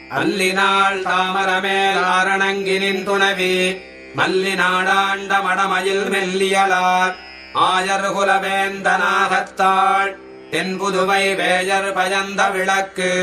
அல்லினாள் தாமரமேல் ஆரணங்கினின் துணவி மல்லிநாடாண்ட மடமயில் மெல்லியலார் ஆயர்குலவேந்தனாகத்தாள் தென்புதுவை wear பயந்த விளக்கு.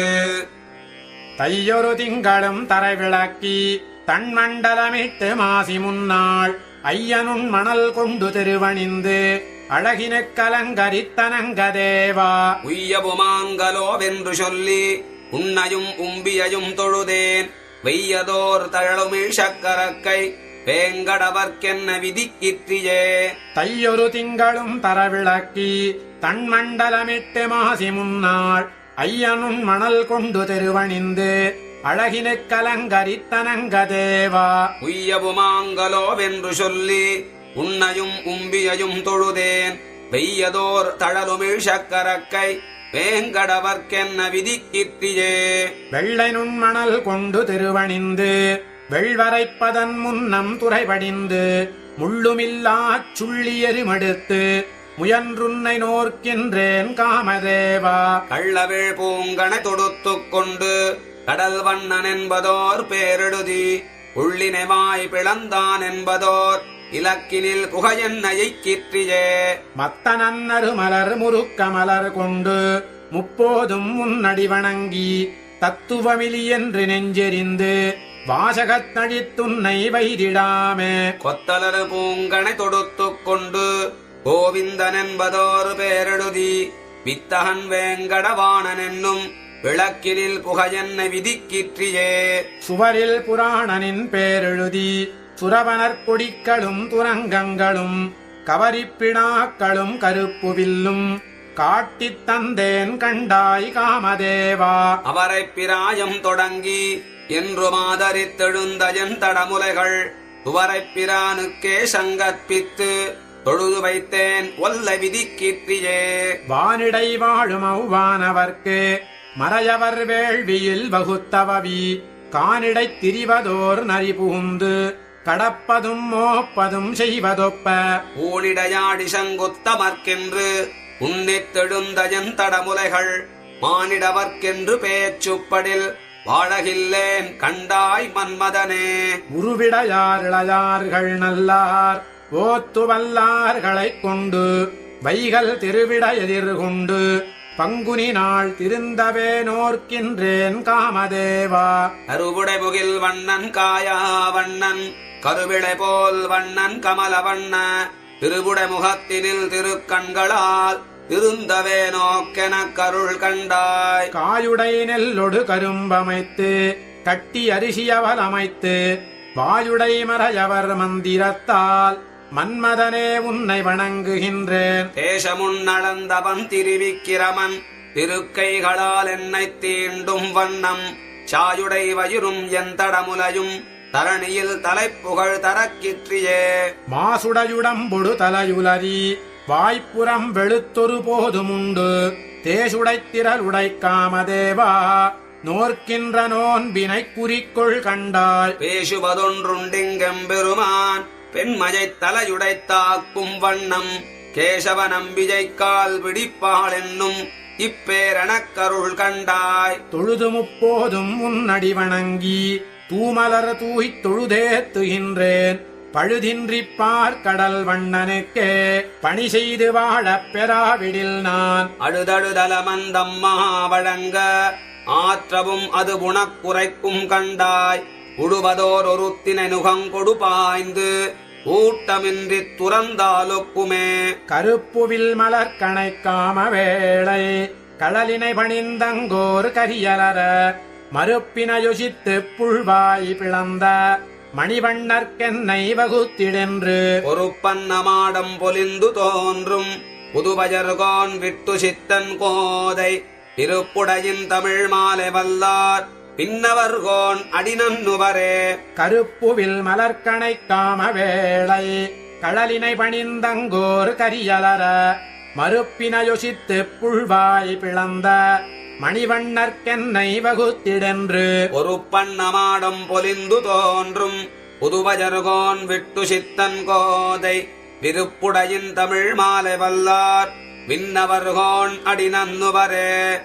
தையொரு திங்களும் தரை விளக்கி தன்மண்டலமிட்டு மாசி முன்னாள் ஐயனுன் மணல் கொண்டு திருவணிந்து அழகினுக் கலங்கரித்தனங்கதேவா. உய்யபுமாங்கலோவென்று சொல்லி உன்னையும் உம்பியையும் தொழுதேன் வெய்யதோர் தழலுமிழ் சக்கரக்கை வேங்கடவர்க்கென்ன விதிக்கிற்றியே. தையொரு திங்களும் தரவிளக்கி தன்மண்டலமிட்டு மாசி முன்னாள் ஐயனுன் மணல் கொண்டு திருவணிந்து அழகினுக் கலங்கரித்தனங்கதேவா. உய்யபுமாங்கலோவென்று சொல்லி உன்னையும் உம்பியையும் தொழுதேன் வெய்யதோர் தழலுமிழ் சக்கரக்கை வேங்கடவர்க்கென்ன விதிக்கிற்றியே. வெள்ளை நுண்மணல் கொண்டு திருவணிந்து வெள்வரைப்பதன் முன்னம் துறைபடிந்து முள்ளுமில்லாச் சுள்ளியெருமெடுத்து முயன்றுன்னை நோர்க்கின்றேன் காமதேவா. கள்ளவேள் பூங்கனை தொடுத்துக் கொண்டு கடல் வண்ணன் என்பதோர் பேரெழுதி உள்ளினைவாய் பிளந்தான் என்பதோர் இலக்கினில் புகையென்னையைக் கிற்றியே. மத்தனன்னரு மலர் முறுக்க மலர் கொண்டு முப்போதும் முன்னடி வணங்கி தத்துவமிலி என்று நெஞ்செறிந்து வாசகத்தழித்துன்னை வைதிடாமே. கொத்தலரு பூங்கனை தொடுத்துக் கொண்டு கோவிந்தன் என்பதோர் பேரெழுதி வித்தகன் வேங்கடவாணன் என்னும் விளக்கினில் புகையென்னை விதிக்கிற்றியே. சுவரில் புராணனின் பேரெழுதி சுரவனர் கொடிக்களும் துரங்கங்களும் கவரிப்பிடாக்களும் கருப்புவில்லும் காட்டித் தந்தேன் கண்டாய் காமதேவா. அவரை பிராயம் தொடங்கி என்று மாதரித்தெழுந்தயன் தடமுலைகள் துவரைப் பிரானுக்கே சங்கற்பித்து தொழுது வைத்தேன் ஒல்ல விதிக்கிற்றியே. வானிடை வாழும் அவ்வானவர்க்கு மறையவர் வேள்வியில் வகுத்தவவி கானிடைத் திரிவதோர் நரி புகுந்து கடப்பதும் மோப்பதும் செய்வதொப்ப ஊனிடையாடி சங்குத்தமர்க்கென்று உன்னித்தெழுந்தயன் தடமுலைகள் மானிடவர்க்கென்று பேச்சுப்படில் வாழகில்லேன் கண்டாய் மன்மதனே. உருவிடையார் இளையார்கள் நல்லார் ஓத்து வல்லார்களைக் கொண்டு வைகள் திருவிட எதிர்கொண்டு பங்குனி நாள் திருந்தவே நோர்க்கின்றேன் காமதேவா. அறுபுடை முகில் வண்ணன் காயா வண்ணன் கருவிளை போல் வண்ணன் கமல வண்ண திருபுடை முகத்தினில் திருக்கண்களால் திருந்தவே நோக்கெனக் கருள் கண்டாய். காயுடை நெல்லொடு கரும்பமைத்து கட்டி அரிசியவல் அமைத்து வாயுடை மறையவர் மந்திரத்தால் மன்மதனே உன்னை வணங்குகின்றேன். தேசமுன்னளந்தவன் திருவிக்கிரமன் திருக்கைகளால் என்னை தீண்டும் வண்ணம் சாயுடை வயிறும் என் தடமுலையும் தரணியில் தலைப்புகழ் தரக்கிற்றியே. மாசுடையுடம்பொடு தலையுலரி வாய்ப்புறம் வெளுத்தொரு போதுமுண்டு தேசுடைத் திரளுடை காமதேவா நோர்க்கின்ற நோன்பினைக் குறிக்கொள் கண்டாய். பேசுவதொன்றுண்டிங்கெம்பெருமான் பெண்மயைத் தலையுடைத்தாக்கும் வண்ணம் கேசவ நம்பிஜைக்கால் பிடிப்பாள் என்னும் இப்பேரணக்கருள் கண்டாய். தொழுது முப்போதும் முன்னடி வணங்கி தூமலர் தூய்த் தொழுதேத்துகின்றேன் பழுதின்றிப் பார்க்கடல் வண்ணனுக்கே பணி செய்து வாழப் பெறாவிடில் நான். அழுதழுதலமந்தம்மா வழங்க ஆற்றவும் அது குணக்குறைக்கும் கண்டாய். உடுவதோர் ஒருத்தினை நுகங்கொடு பாய்ந்து ஊட்டமின்றித் துறந்தாலொக்குமே. கருப்புவில் மலர் கணைக்காம வேளை கடலினை பணிந்தங்கோர் கரியலர மறுப்பின யோசித்து புல்வாய் பிளந்த மணிவண்ணர்க்கென்னை வகுத்திடென்று பொறுப்பன்னமாடம் பொலிந்து தோன்றும் புதுவயர்கோன் விட்டு சித்தன் கோதை திருப்புடையின் தமிழ் மாலை வல்லார் பின்னவர்கோன் அடிநன்னுவரே. கருப்புவில் மலர்கணை காம வேளை கடலினை பணிந்தங்கோர் கரியலர மறுப்பின யோசித்து புல்வாய் பிளந்த மணிவண்ணர்க்கென்னை வகுத்திடென்று பொறுப்பன்னமாடம் பொலிந்து தோன்றும் புதுவயர்கோன் விட்டு சித்தன் கோதை திருப்புடையின் தமிழ் மாலை வல்லார் விண்ணவர்கோன் அடிநன்னுவரே.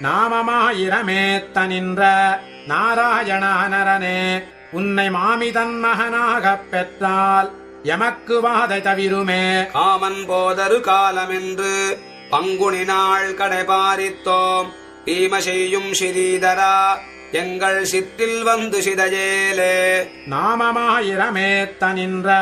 நாமமாயிரமேத்த நின்ற நாராயணானரனே உன்னை மாமிதன் மகனாகப் பெற்றால் எமக்கு வாதை தவிருமே. காமன் போதரு காலமென்று பங்குனி நாள் கடைபாரித்தோம் தீம செய்யும் ஸ்ரீதரா எங்கள் சித்தில் வந்து சிதையேலே. நாமமாயிரமேத்த நின்ற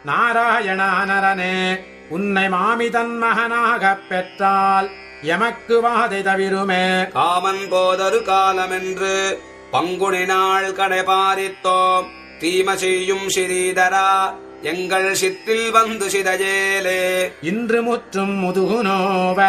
நாராயணானரனே உன்னை மாமிதன் மகனாகப் பெற்றால் எமக்கு வாதை தவிருமே. காமன் போதரு காலமென்று பங்குனி நாள் கடைபாரித்தோம் தீம செய்யும் ஸ்ரீதரா எங்கள் சித்தில் வந்து சிதையேலே. இன்று முற்றும் முதுகுநோவ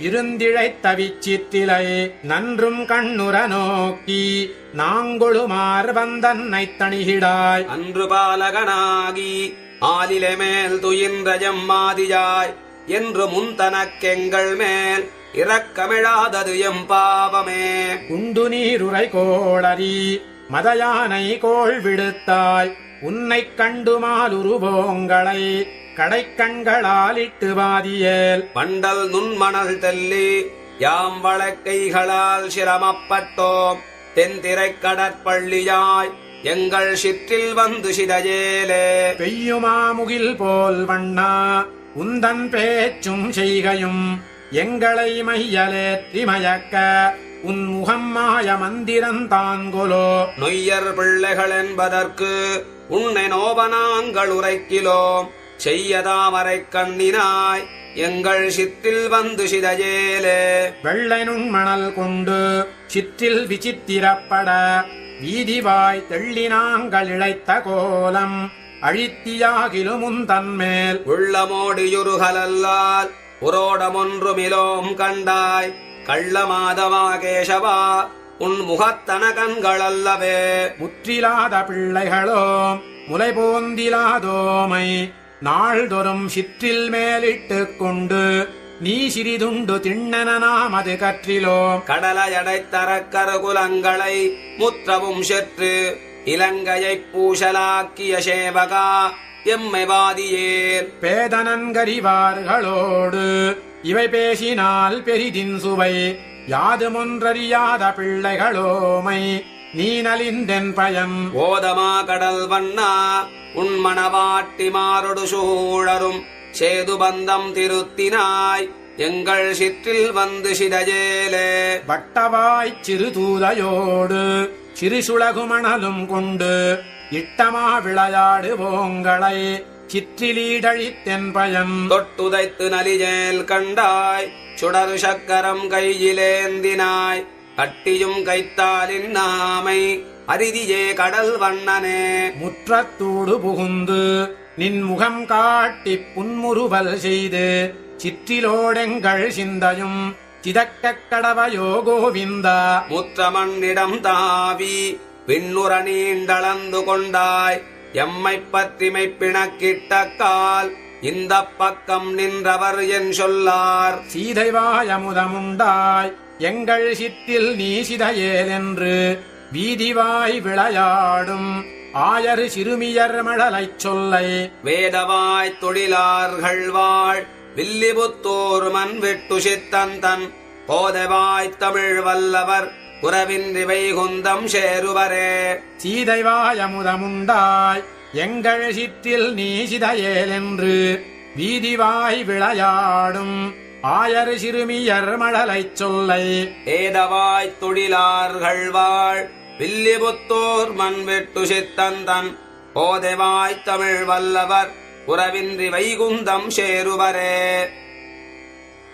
இருந்திழைத்த விச்சித்திலை நன்றும் கண்ணுற நோக்கி நாங்கொழுமார் வந்தன்னை தணிகிடாய். அன்று பாலகனாகி ஆலிலை மேல் துயின்ற எம்மாதியாய் என்று முன்தனக்கெங்கள் மேல் இரக்கமிழாதது எம் பாவமே. உண்டு நீருரை கோளரி மதயானை கோள் விடுத்தாய் உன்னைக் கண்டுமாலுருவோங்களை கடைக்கண்களாலிட்டு வாதியேல். பண்டல் நுண்மணல் தெல்லி யாம் வழக்கைகளால் சிரமப்பட்டோம் தென்திரைக் கடற்பள்ளியாய் எங்கள் சிற்றில் வந்து சிதையேலே. பெய்யுமாமுகில் போல் வண்ணா உந்தன் பேச்சும் செய்கையும் எங்களை மையலேற்றி மயக்க உன் முகம் மாய மந்திரந்தான்கொலோ. நொய்யர் பிள்ளைகள் என்பதற்கு உன்னை நோபனாங்கள் உரைக்கிலோம் செய்யதாமரை கண்ணினாய் எங்கள் சித்தில் வந்து சிதையேலே. வெள்ளை நுண்மணல் கொண்டு சிற்றில் விசித்திரப்பட வீதிவாய் தெள்ளினாங்கள் இழைத்த கோலம் அழித்தியாகிலும் உந்தன்மேல் உள்ளமோடியுருகலல்லால் உரோடமொன்றுமிலோம் கண்டாய் கள்ளமாதவா கேசவா உன் முகத்தன கண்களல்லவே. முற்றிலாத பிள்ளைகளோம் முலை போந்திலாதோமை நாள்தொறும் சிற்றில் மேலிட்டுக் கொண்டு நீ சிறிதுண்டு திண்ணென நாம் அது கற்றிலோம். கடலையடைத்தரக்கருகுலங்களை முற்றவும் செற்று இலங்கையைப் பூசலாக்கிய சேவகா எம்மை வாதியேல். பேதனன்கரிவார்களோடு இவை பேசினால் பெரிதின் சுவை யாதுமொன்றறியாத பிள்ளைகளோமை நீ நலிந்தென் பயம். ஓதமா கடல் வண்ணா உன் மணவாட்டி மாரொடு சூழரும் சேது பந்தம் திருத்தினாய் எங்கள் சிற்றில் வந்து சிதையேலே. வட்டவாய்ச் சிறு தூதையோடு சிறுசுளகுமணலும் கொண்டு இட்டமா விளையாடுவோங்களை சிற்றிலீடழித்தென் பயம். தொட்டுதைத்து நலிஜேல் கண்டாய் சுடரு சக்கரம் கையிலேந்தினாய் கட்டியும் கைத்தாலின் நாமை அரிதியே கடல் வண்ணனே. முற்றத்தூடு புகுந்து நின் முகம் காட்டிப் புன்முறுவல் செய்து சிற்றிலோடெங்கள் சிந்தையும் சிதக்கக் கடவையோ கோவிந்தா. முற்றமண்ணிடம் தாவி விண்ணுற நீண்டளந்து கொண்டாய் எம்மைப் பற்றிமை பிணக்கிட்ட கால் இந்த பக்கம் நின்றவர் என் சொல்லார். சீதைவாயமுதமுண்டாய் எங்கள் சிற்றில் நீ சிதையேல் என்று வீதிவாய் விளையாடும் ஆயரு சிறுமியர் மழலைச் சொல்லை. வேதவாய் தொழிலார்கள் வாழ் வில்லிபுத்தூர் மண் விட்டு சித்தந்தன் கோதவாய் தமிழ் வல்லவர் குறவின்றி வைகுந்தம் சேருவரே. சீதைவாயமுதமுண்டாய் எங்கள் சிற்றில் நீ சிதையேல் என்று வீதிவாய் விளையாடும் ஆயர் சிறுமியர் மழலைச் சொல்லை. ஏதவாய் தொழிலார்கள் வாழ் வில்லிபுத்தூர் மண் விட்டு சித்தந்தன் கோதவாய் தமிழ் வல்லவர் குறவின்றி வைகுந்தம் சேருவரே.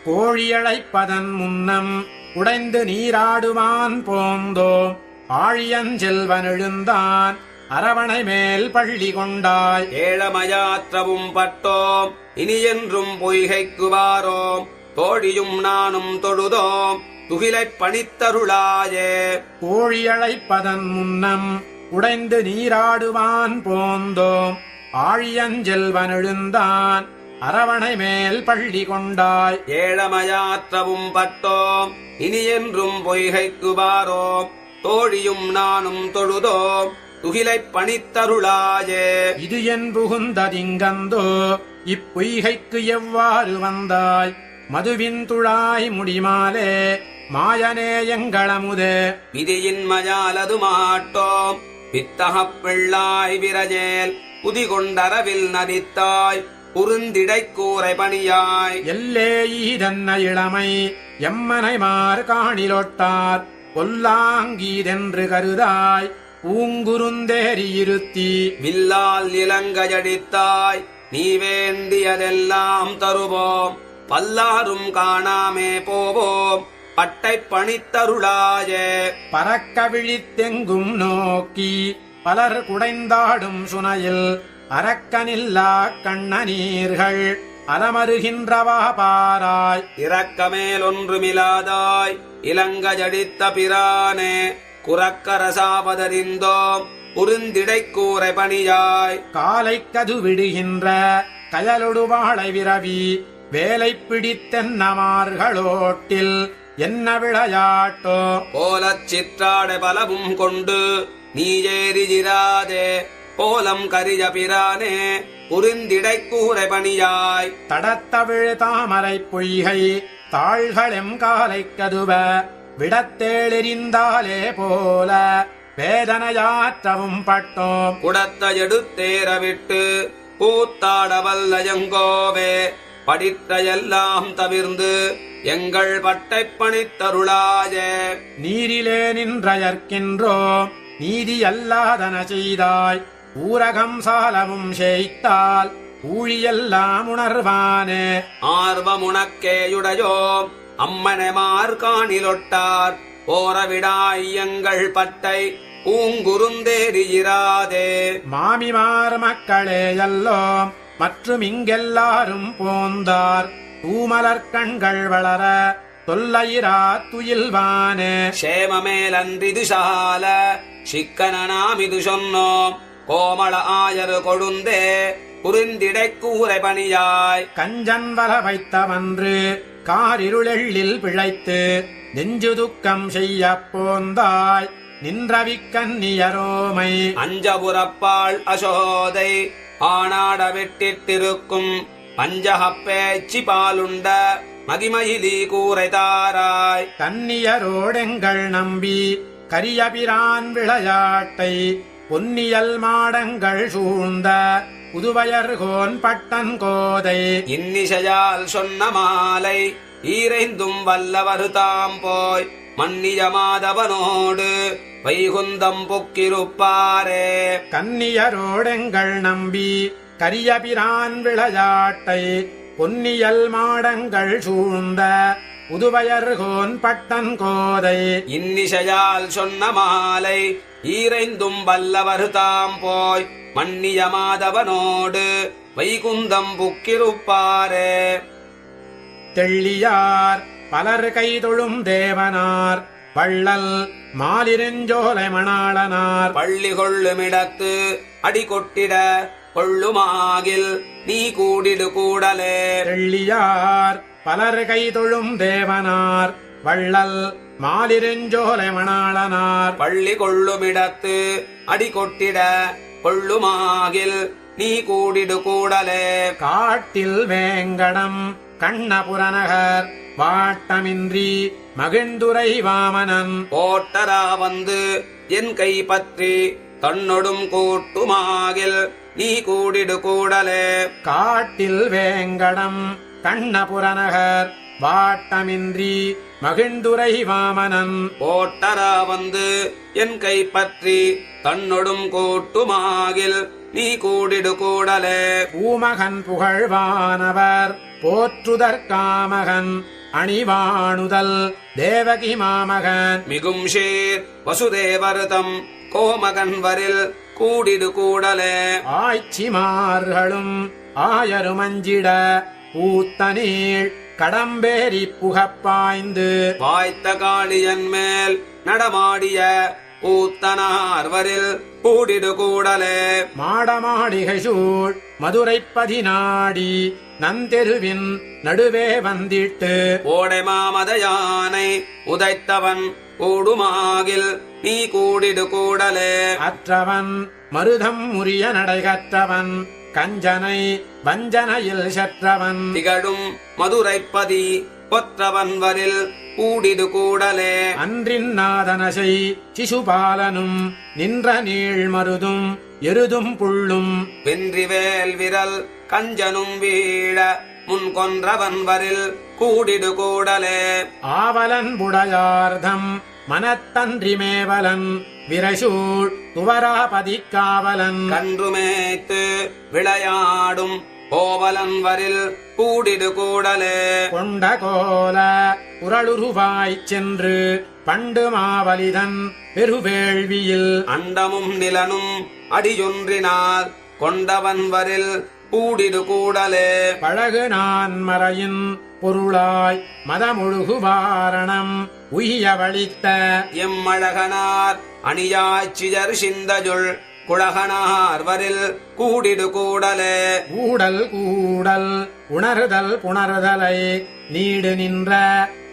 கோழியழைப்பதன் முன்னம் உடைந்து நீராடுவான் போந்தோ ஆழியஞ்செல்வன் எழுந்தான் அரவணை மேல் பள்ளி கொண்டாய். ஏழமயாற்றவும் பட்டோம் இனியென்றும் பொய்கைக்கு வாரோம் தோழியும் நானும் தொழுதோம் துகிலைப் பணித்தருளாயே. கோழியழைப்பதன் முன்னம் உடைந்து நீராடுவான் போந்தோம் ஆழியஞ்செல்வன் எழுந்தான் அரவணை மேல் பள்ளி கொண்டாய். ஏழமயாற்றவும் பட்டோம் இனியென்றும் பொய்கைக்கு வாரோம் தோழியும் நானும் தொழுதோம் துகிலைப் பணித்தருளாயே. இது என் புகுந்ததிங்கந்தோ இப்பொய்கைக்கு எவ்வாறு வந்தாய் மதுவின் துழாய் முடிமாலே மாயனே எங்களமுதே விதியின் மயாலது மாட்டோம் வித்தகப் பிள்ளாய் விரஜேல் புதிகொண்டரவில் நதித்தாய் புருந்திடை கூரை பணியாய் எல்லே ஈதன்ன இளமை எம்மனைமார் காணிலொட்டார் பொல்லாங்கீதென்று கருதாய் பூங்குருந்தேறியிருத்தி வில்லால் இலங்கையடித்தாய் நீ வேண்டியதெல்லாம் தருவோம் பல்லாரும் காணாமே போவோம் பட்டை பணித்தருளாயே பறக்க விழித்தெங்கும் நோக்கி பலர் குடைந்தாடும் சுனையில் அரக்கனில்லா கண்ணநீர்கள் அலமருகின்றவா பாராய் இரக்கமேலொன்றுமிலாதாய் இலங்கையடித்த பிரானே குரக்கரசாவதறிந்தோம் புருந்திடை கூரை பணியாய் காலை கது விடுகின்ற கயலொடு வாழை விரவி வேலை பிடித்தென்னமார்களோட்டில் என்ன விளையாட்டோ கோலச் சிற்றாட பலவும் கொண்டு நீ ஏறியிராதே கோலம் கரிய பிரானே புருந்திடை கூரை பணியாய் தடத்தவிழ் தாமரை பொய்கை தாள்களெம் காலை கதுவ விடத்தேளெறிந்தாலே போல வேதனையாற்றவும் பட்டோம் குடத்த எடுத்தேற விட்டு கூத்தாட வல்லயங்கோவே படித்த எல்லாம் தவிர்ந்து எங்கள் பட்டை பணித்தருளாயே நீரிலே நின்றயர்க்கின்றோம் நீதி அல்லாதன செய்தாய் ஊரகம் சாலவும் செய்தால் ஊழியெல்லாம் உணர்வானே ஆர்வமுனக்கேயுடையோம் அம்மனமார் காணிலொட்டார் போரவிடாய் எங்கள் பட்டை பூங்குருந்தேறியிராதே மாமிமார் மக்களே எல்லோம் மற்றும் இங்கெல்லாரும் போந்தார் தூமலர் கண்கள் வளர தொல்லையிரா துயில்வானே க்ஷேமமேலன்றிது சால சிக்கனாமிது சொன்னோம் கோமள ஆயரு கொழுந்தே புரிந்திடை கூரை பணியாய் கஞ்சன் வர வைத்தவன்று காரிருளெள்ளில் பிழைத்து நெஞ்சு துக்கம் செய்ய போந்தாய் நின்றவிக்கன்னியரோமை அஞ்சபுரப்பாள் அசோதை ஆனாட வெட்டிட்டிருக்கும் பஞ்சகப்பேச்சி பாலுண்ட மகிமயிலி கூரை தாராய் கன்னியரோடெங்கள் நம்பி கரியபிரான் விளையாட்டை பொன்னியல் மாடங்கள் சூழ்ந்த புதுவயர்கோன் பட்டன் கோதை இன்னிசையால் சொன்ன மாலை ஈரைந்தும் வல்லவரு தாம் போய் மன்னிய மாதவனோடு வைகுந்தம் பொக்கிருப்பாரே கன்னியரோடெங்கள் நம்பி கரியபிரான் விளையாட்டை பொன்னியல் மாடங்கள் சூழ்ந்த புதுவயர்கோன் பட்டன் கோதை இன்னிசையால் சொன்ன மாலை ஈரைந்தும் வல்லவரு தாம் போய் மன்னிய மாதவனோடு வைகுந்தம் புக்கிருப்பாரே தெள்ளியார் பலர் கைதொழும் தேவனார் வள்ளல் மாலிருஞ்சோலை மணாளனார் பள்ளி கொள்ளுமிடத்து அடி கொட்டிட கொள்ளுமாகில் நீ கூடிடு கூடலே தெள்ளியார் பலர் கைதொழும் தேவனார் வள்ளல் மாலிருஞ்சோலை மணாளனார் பள்ளி கொள்ளுமிடத்து அடி கொட்டிட கொள்ளுமாகில் நீ கூடிடு கூடலே காட்டில் வேங்கடம் கண்ணபுரநகர் வாட்டமின்றி மகிழ்ந்துரை வாமனன் போட்டரா வந்து என் கை பற்றி தன்னொடும் கூட்டுமாகில் நீ கூடிடு கூடலே காட்டில் வேங்கடம் கண்ணபுரநகர் வாட்டமின்றி மகிழ்ந்துரை வாமனன் போட்டரா வந்து என் கை பற்றி தன்னொடும் கூட்டுமாகில் நீ கூடிடு கூடலே பூமகன் புகழ்வானவர் போற்றுதற்காமகன் அணிவாணுதல் தேவகி மாமகன் மிகும் ஷேர் வசுதேவருதம் கோமகன் வரில் கூடிடு கூடலே ஆய்ச்சிமார்களும் ஆயருமஞ்சிட பூத்தனீள் கடம்பேரி புகப்பாய்ந்து வாய்த்த காளியன் மேல் நடமாடிய பூத்தனார் வரில் கூடிடு கூடலே மாடமாடிகை சூழ் மதுரை பதினாடி நந்தெருவின் நடுவே வந்திட்டு ஓடை மாமத யானை உதைத்தவன் கூடுமாகில் நீ கூடிடு கூடலே அற்றவன் மருதம் முறிய நடைகற்றவன் கஞ்சனை வஞ்சனையில் செற்றவன் திகழும் மதுரைப்பதி கொற்றவன் வரில் கூடிடு கூடலே அன்றின் நாதனசை சிசுபாலனும் நின்ற நீள் மருதும் எருதும் புள்ளும் வென்றிவேல் விரல் கஞ்சனும் வீழ முன் கொன்றவன் வரில் கூடிடு கூடலே ஆவலன் புடையார்தம் மனத்தன்றி மேவலன் விரசூழ் துவராபதிக்காவலன் கன்றுமேத்து விளையாடும் கோவலன் வரில் கூடிடு கூடலே கொண்ட கோல குரலுருவாய்ச் சென்று பண்டு மாவலிதன் பெருவேள்வியில் அண்டமும் நிலனும் அடியொன்றினால் கொண்டவன் வரில் கூடிடு கூடலே பழகு நான் மறையின் பொருளாய் மதமுழுகு வாரணம் உய்ய வழித்த எம்மழகனார் அணியாச்சியர் சிந்தஜுள் குழகனார் வரில் கூடிடு கூடலே ஊடல் கூடல் உணர்தல் புணர்தலை நீடு நின்ற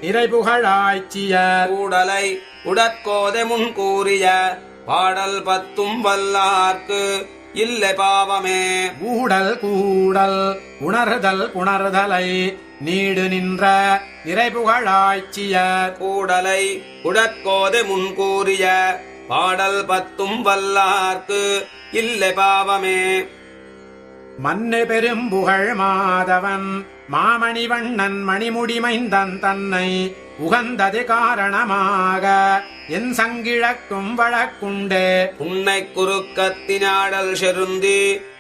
நிறைபுகழாய்ச்சியர் கூடலை உடற்கோதை முன் கூறிய பாடல் பத்தும் வல்லார்க்கு இல்லை பாவமே ஊடல் கூடல் உணர்தல் புணர்தலை நீடு நின்ற நிறைபுகழாய்ச்சியர் கூடலை உடற்கோதை முன் கூறிய பாடல் பத்தும் வல்லார்க்கு இல்லை பாவமே மன்னு பெரும்புகழ் மாதவன் மாமணிவண்ணன் மணிமுடிமைந்தன் தன்னை உகந்தது காரணமாக என் சங்கிழக்கும் வழக்குண்டே உன்னை குறுக்கத்தினாடல் செருந்தி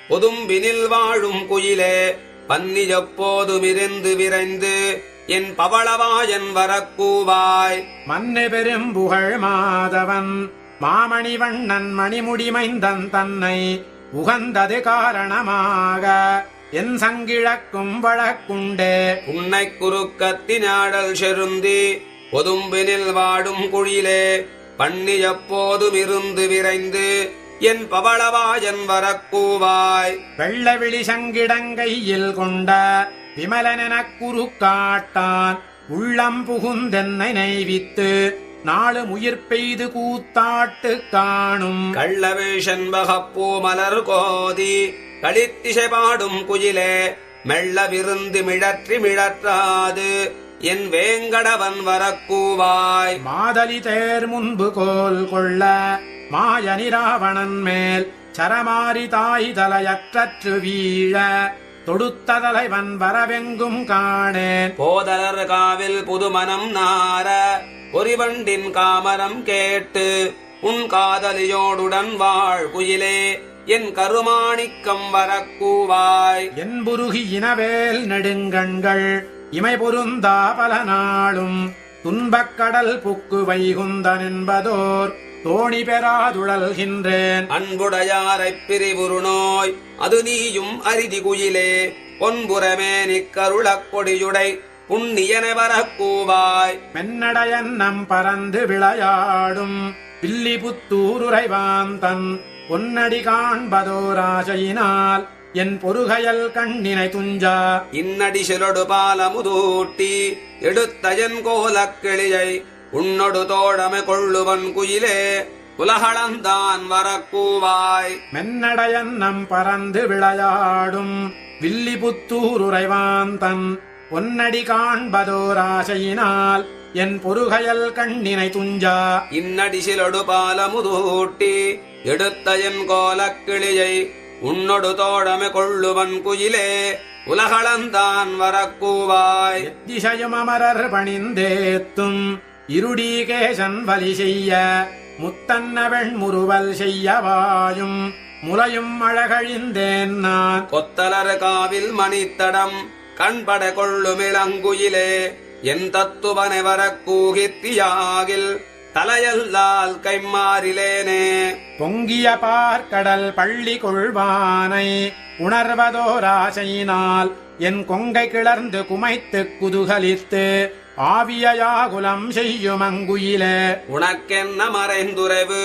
பொதும்பினில் வாழும் குயிலே பன்னி எப்போதுமிருந்து விரைந்து என் பவளவாயன் வரக்கூவாய் மன்னு பெரும்புகழ் மாதவன் மாமணிவண்ணன் மணிமுடிமைந்தன் தன்னை உகந்தது காரணமாக என் சங்கிழக்கும் வழக்குண்டே உன்னை குறுக்கத்தினாடல் செருந்தி பொதும்பினில் வாடும் குழிலே பன்னி எப்போதுமிருந்து விரைந்து என் பவளவாயன் வரக்கூவாய் வெள்ளவிழி சங்கிடங்கையில் கொண்ட விமலனெனக் குறுக்காட்டான் உள்ளம் புகுந்தென்னை நைவித்து நாளும் உயிர் பெய்து கூத்தாட்டு காணும் கள்ளவேஷன்பகப்பூ மலர் கோதி களித்திசை பாடும் குயிலே மெல்ல விருந்து மிழற்றி மிழற்றாது என் வேங்கடவன் வரக்கூவாய் மாதலி தேர் முன்பு கோல் கொள்ள மாயனிராவணன் மேல் சரமாரி தாய் தலையற்றற்று வீழ தொடுத்த தலைவன் வரவெங்கும் காணேன் போதலர் காவில் புதுமனம் நார பொறிவண்டின் காமரம் கேட்டு உன் காதலியோடுடன் வாழ் குயிலே என் கருமாணிக்கம் வரக்கூவாய் என் புருகி இனவேல் நெடுங்கண்கள் இமை பொருந்தா பல நாளும் துன்பக்கடல் புக்கு வைகுந்தன் என்பதோர் தோணி பெறாதுழல்கின்றேன் அன்புடையாரைப் பிரிவுறு நோய் அது நீயும் அரிதி குயிலே பொன்புறமே நிக்கருளக் கொடியுடை புண்ணியன வரக்கூவாய் மென்னடையன் நம் பறந்து விளையாடும் பில்லி புத்தூருரைவான் தன் பொன்னடி காண்பதோராசையினால் என் பொறுகையல் கண்ணினை துஞ்சா இன்னடி சிலொடு பாலமுதூட்டி எடுத்த என் கோலக் கிளியை உன்னொடு தோழமை கொள்ளுவன் குயிலே உலகளந்தான் வரக்கூவாய் மென்னடையன் நம் பறந்து விளையாடும் வில்லி புத்தூருரைவான் தன் பொன்னடி காண்பதோராசையினால் என் பொறுகையல் கண்ணினை துஞ்சா இன்னடி சிலொடு பாலமுதூட்டி எடுத்த என் கோலக் கிளியை உன்னொடு தோழமை கொள்ளுவன் குயிலே உலகளந்தான் வரக்கூவாய் திசையும் அமரர் பணிந்தேத்தும் இருடீகேசன் வலி செய்ய முத்தன்னவெண் முறுவல் செய்யவாயும் முலையும் அழகழிந்தேன் நான் கொத்தலர் காவில் மணித்தடம் கண்பட கொள்ளுமிளங்குயிலே என் தத்துவனை வரக்கூகித்தியாகில் தலையல்லால் கைமாறிலேனே பொங்கிய பார்க்கடல் பள்ளி கொள்வானை உணர்வதோராசையினால் என் கொங்கை கிளர்ந்து குமைத்து குதுகலித்து ஆவியாகுலம் செய்யும் அங்குயிலே உனக்கென்ன மறைந்துரைவு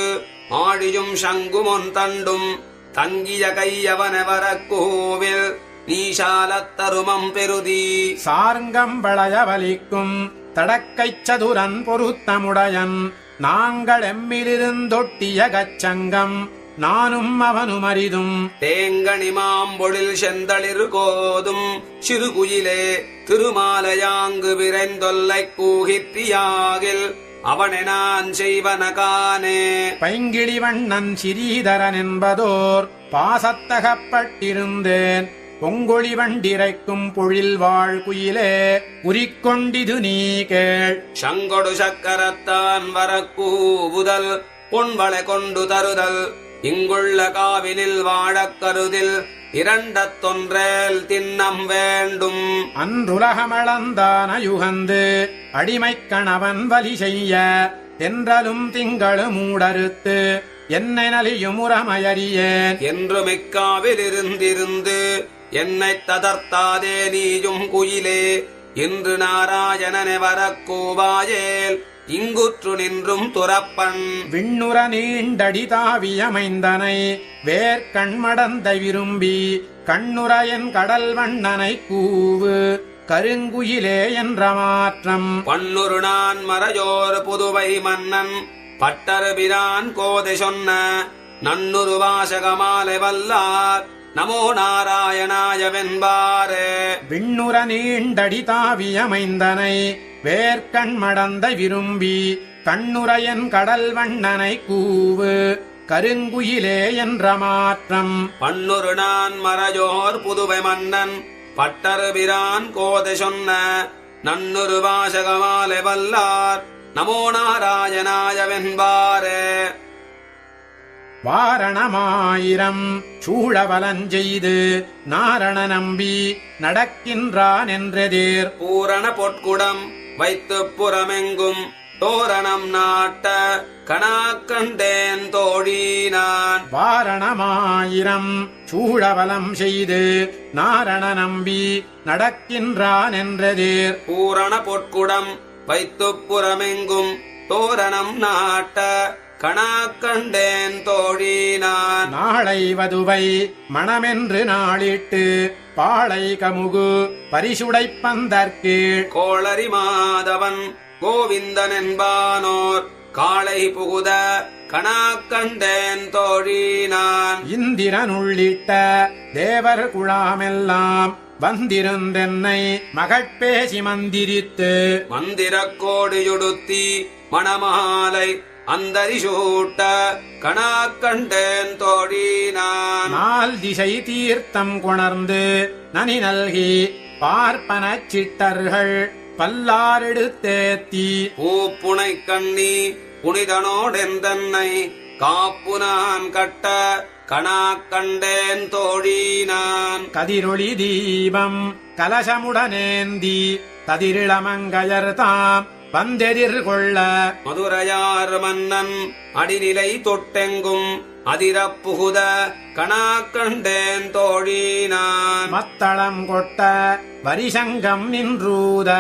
ஆழியும் சங்குமொன் தண்டும் தங்கிய கையவன வரக்கூவில் நீஷாலத்தருமம் பெருதி சார்ங்கம் வளையவலிக்கும் தடக்கைச் சதுரன் பொருத்தமுடையன் நாங்கள் எம்மிலிருந்தொட்டிய கச்சங்கம் நானும் அவனும் அரிதும் தேங்கனி மாம்பொழில் செந்தளிர் கோதும் சிறுகுயிலே திருமாலையாங்கு விரைந்தொல்லை கூகிற்றியாகில் அவனை நான் செய்வனகானே. பைங்கிழி வண்ணன் சிறீதரன் என்பதோர் பாசத்தகப்பட்டிருந்தேன் பொங்கொழி வண்டிரைக்கும் பொழில் வாழ் குயிலே உரிக்கொண்டிது நீ கேள். சங்கொடு சக்கரத்தான் வரக்கூவுதல் பொன்வளை கொண்டு தருதல் இங்குள்ள காவினில் வாழக் கருதில் இரண்டத்தொன்றேல் தின்னம் வேண்டும். அன்றுலகமளந்தான யுகந்து அடிமைக் கணவன் வலி செய்ய தென்றலும் திங்களும் மூடறுத்து என்னை நலியும் உரமயறியேன் என்று மிக்காவில் இருந்திருந்து என்னை ததர்த்தாதே நீயும் குயிலே. இன்று நாராயணனை வரக்கூவாயேல் இங்குற்று நின்றும் துறப்பன். விண்ணுற நீண்டடி தாவியமைந்தனை வேர்கண்மடந்தை விரும்பி கண்ணுற என் கடல் வண்ணனை கூவு கருங்குயிலே என்ற மாற்றம். பன்னுரு நான் மறையோர் புதுவை மன்னன் பட்டர்பிரான் கோதை சொன்ன நன்னுரு வாசகமாலை வல்லார் நமோ நாராயணாய வெண்பாரே. விண்ணுற நீண்டடி தாவியமைந்தனை வேர்கண்மடந்தை விரும்பி கண்ணுற என் கடல் வண்ணனை கூவு கருங்குயிலே என்ற மாற்றம். பன்னுரு நான் மறையோர் புதுவை மன்னன் பட்டர்பிரான் கோதை சொன்ன நன்னுரு வாசகமாலை வல்லார் நமோ நாராயணாய வெண்பாரே. வாரணமாயிரம் சூழவலஞ்செய்து நாரண நம்பி நடக்கின்றான் என்றெதிர் பூரண பொற்குடம் வைத்து புறமெங்கும் தோரணம் நாட்ட கணாக்கண்டேன் தோழி நான். வாரணமாயிரம் சூழவலம் செய்து நாரண நம்பி நடக்கின்றான் என்றெதிர் பூரண பொற்குடம் வைத்து புறமெங்கும் தோரணம் நாட்ட கணாக்கண்டேன் தோழி நான். நாளை வதுவை மணமென்று நாளிட்டு பாளை கமுகு பரிசுடைப்பந்தற்கீழ் கோளரி மாதவன் கோவிந்தன் என்பானோர் காளை புகுத கணாக்கண்டேன் தோழி நான். இந்திரன் உள்ளிட்ட தேவர் குழாமெல்லாம் வந்திருந்தென்னை மகட்பேசி மந்திரித்து மந்திரக் கோடியுடுத்தி மணமாலை அந்தரி சூட்ட கணாக்கண்டேன் தோழி நான். நாள் திசை தீர்த்தம் கொணர்ந்து நனி நல்கி பார்ப்பனச் சிட்டர்கள் பல்லாரெடுத்தேத்தி பூப்புனை கண்ணி புனிதனோடெந்தன்னை காப்பு நான் கட்ட கணாக்கண்டேன் தோழி நான். கதிரொளி தீபம் கலசமுடனேந்தி ததிரிளமங்கையர் தாம் வந்தெதிர்கொள்ள மதுரையார் மன்னன் அடிநிலை தொட்டெங்கும் அதிரப் புகுத கணாக்கண்டேன் தோழி நான். மத்தளம் கொட்ட வரிசங்கம் நின்றூத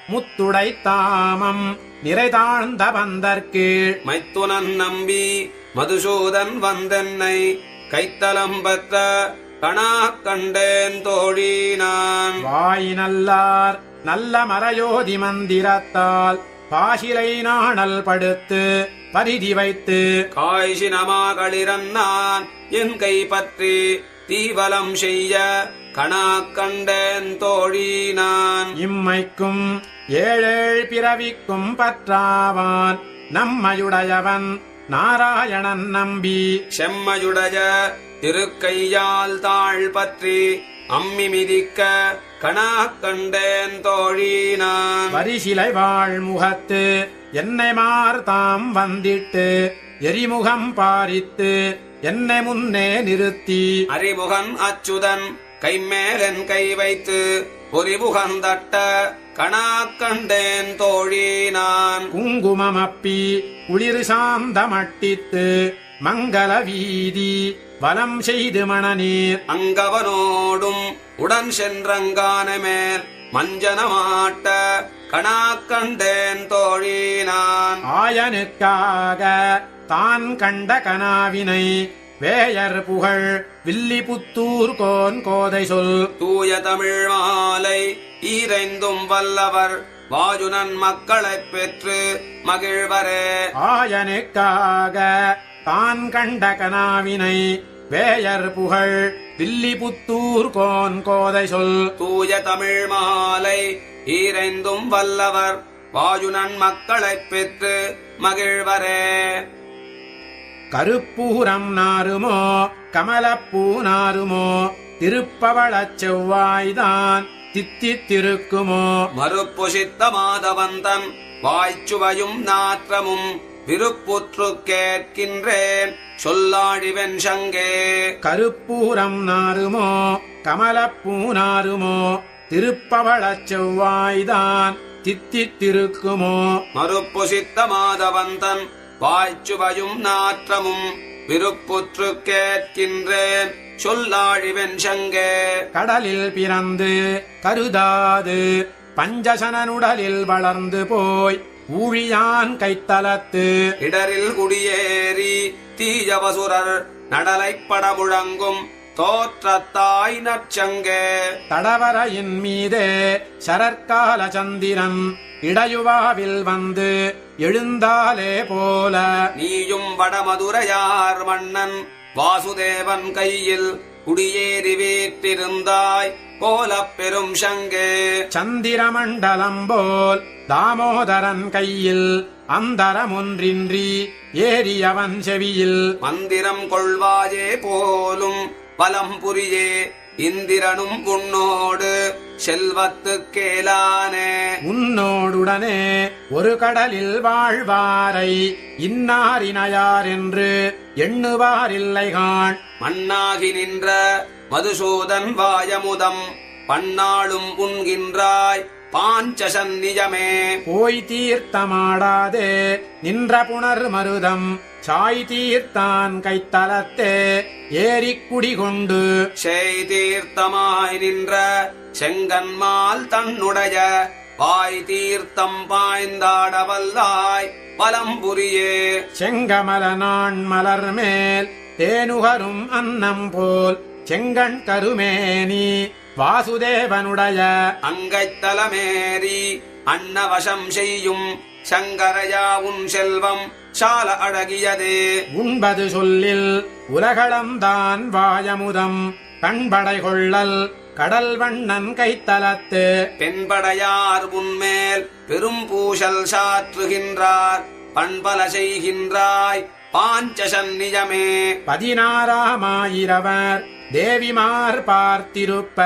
முத்துடை தாமம் நிறைதாழ்ந்த வந்தற்கீழ் மைத்துனன் நம்பி மதுசூதன் வந்தென்னை கைத்தலம் பெற்ற கணாக்கண்டேன் தோழி நான். வாயினல்லார் நல்ல மறையோதி மந்திரத்தால் பாசிலை நாணல் படுத்து பரிதி வைத்து காய்ச்சினமாகளிரன் நான் என் கை பற்றி தீவலம் செய்ய கணாக்கண்டேன் தோழி நான். இம்மைக்கும் ஏழேழ் பிறவிக்கும் பற்றாவான் நம்மையுடையவன் நாராயணன் நம்பி செம்மையுடைய திருக்கையால் தாழ் பற்றி அம்மி மிதிக்க கணாக்கண்டேன் தோழி நான். வரிசிலை வாழ் முகத்து என்னை மார்தாம் வந்திட்டு எரிமுகம் பாரித்து என்னை முன்னே நிறுத்தி அறிமுகன் அச்சுதன் கைமேலன் கை வைத்து பொறிமுகந்தட்ட கணாக்கண்டேன் தோழி நான். குங்குமமப்பி குளிர் சாந்தமட்டித்து மங்கள வீதி வலம் செய்து மணநீர் அங்கவனோடும் உடன் சென்றங்கான மேல் மஞ்சனமாட்ட கணாக்கண்டேன் தோழி நான். ஆயனுக்காக தான் கண்ட கனாவினை வேயர் புகழ் வில்லிபுத்தூர் கோன் கோதை சொல் தூய தமிழ் மாலை ஈரைந்தும் வல்லவர் வாயுனன் மக்களைப் பெற்று மகிழ்வரே. ஆயனுக்காக தான் கண்ட கனாவினை வேயர் புகழ் வில்லிபுத்தூர் கோதை சொல். தூய தமிழ் மாலை ஈரைந்தும் வல்லவர் வாயுனன் மக்களைப் பெற்று மகிழ்வரே. கருப்பூரம் நாருமோ கமலப்பூ நாருமோ திருப்பவளச் செவ்வாய்தான் தித்தித்திருக்குமோ. மறுப்புசித்த மாதவந்தன் வாய்ச்சுவையும் நாற்றமும் விருப்புற்று கேட்கின்றேன் சொல்லாழிவென் சங்கே. கருப்பூரம் நாருமோ கமலப்பூ நாருமோ திருப்பவளச் செவ்வாய்தான் தித்தித்திருக்குமோ. மறுப்புசித்த மாதவந்தன் வாய்ச்சுவையும் நாற்றமும் விருப்புற்று கேட்கின்றேன் சொல்லாழிவென் சங்கே. கடலில் பிறந்து கருதாது பஞ்சசனனுடலில் வளர்ந்து போய் ஊழியான் கைத்தலத்து இடரில் குடியேறி தீயவசுரர் நடலைப் படமுழங்கும் தோற்றத்தாய் நற்சங்கே. தடவரையின் மீதே சரற்கால சந்திரன் இடையுவாவில் வந்து எழுந்தாலே போல நீயும் வடமதுரையார் மன்னன் வாசுதேவன் கையில் குடியேறி வீற்றிருந்தாய் போலப் பெரும் சங்கே. சந்திரமண்டலம் போல் தாமோதரன் கையில் அந்தரமொன்றின்றி ஏறியவன் செவியில் மந்திரம் கொள்வாயே போலும் பலம் புரியே இந்திரனும் உன்னோடு செல்வத்துக் கேளானே. உன்னோடுடனே ஒரு கடலில் வாழ்வாரை இன்னாரினையார் என்று எண்ணுவாரில்லைகான். மண்ணாகி நின்ற மதுசூதன் வாயமுதம் பன்னாளும் உண்கின்றாய் பாஞ்சசன்னியமே. போய் தீர்த்தமாடாதே நின்ற புனர் மருதம் சாய் தீர்த்தான் கைத்தலத்தே ஏறிக் குடிகொண்டு செய்தீர்த்தமாய் நின்ற செங்கன்மால் தன்னுடைய வாய் தீர்த்தம் பாய்ந்தாடவல்லாய் பலம்புரியே. செங்கமல நான் மலர் மேல் தேனுகரும் அன்னம் போல் செங்கண் கருமேனி வாசுதேவனுடைய அங்கைத்தலமேறி அன்னவசம் செய்யும் சங்கரையா உன் செல்வம் சால அழகியதே. உண்பது சொல்லில் உலகளம்தான் வாயமுதம் கண்படை கொள்ளல் கடல் வண்ணன் கைத்தலத்து பெண்படையார் உன்மேல் பெரும் பூசல் சாற்றுகின்றார் பண்பல செய்கின்றாய் பாஞ்சசன்னியமே. 16,000 தேவிமார் பார்த்திருப்ப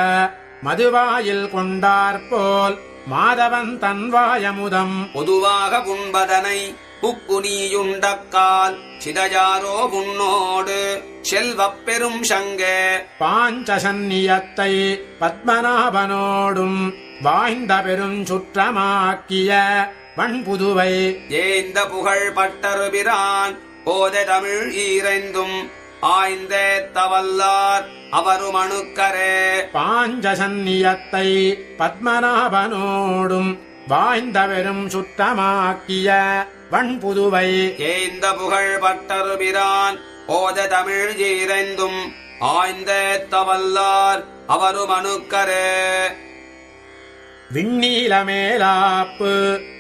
மதுவாயில் கொண்டாற்போல் மாதவன் தன் வாயமுதம் பொதுவாக உண்பதனை புக்குனியுண்டக்கால் சிதையாரோ உன்னோடு செல்வப் பெரும் சங்கே. பாஞ்சசன்னியத்தை பத்மநாபனோடும் வாய்ந்த பெரும் சுற்றமாக்கிய வண்புதுவை ஏந்த புகழ் பட்டருபிரான் போதை தமிழ் ஈரைந்தும் ஆய்ந்தேத்தவல்லார் அவரும் அணுக்கரே. பாஞ்சசன்னியத்தை பத்மநாபனோடும் வாய்ந்த பெரும் சுற்றமாக்கிய வண்புதுவை ஏந்த புகழ் பட்டருபிரான் போதை தமிழ் ஈரைந்தும் ஆய்ந்தேத்தவல்லார் அவரும் அணுக்கரே. விண்ணீலமேலாப்பு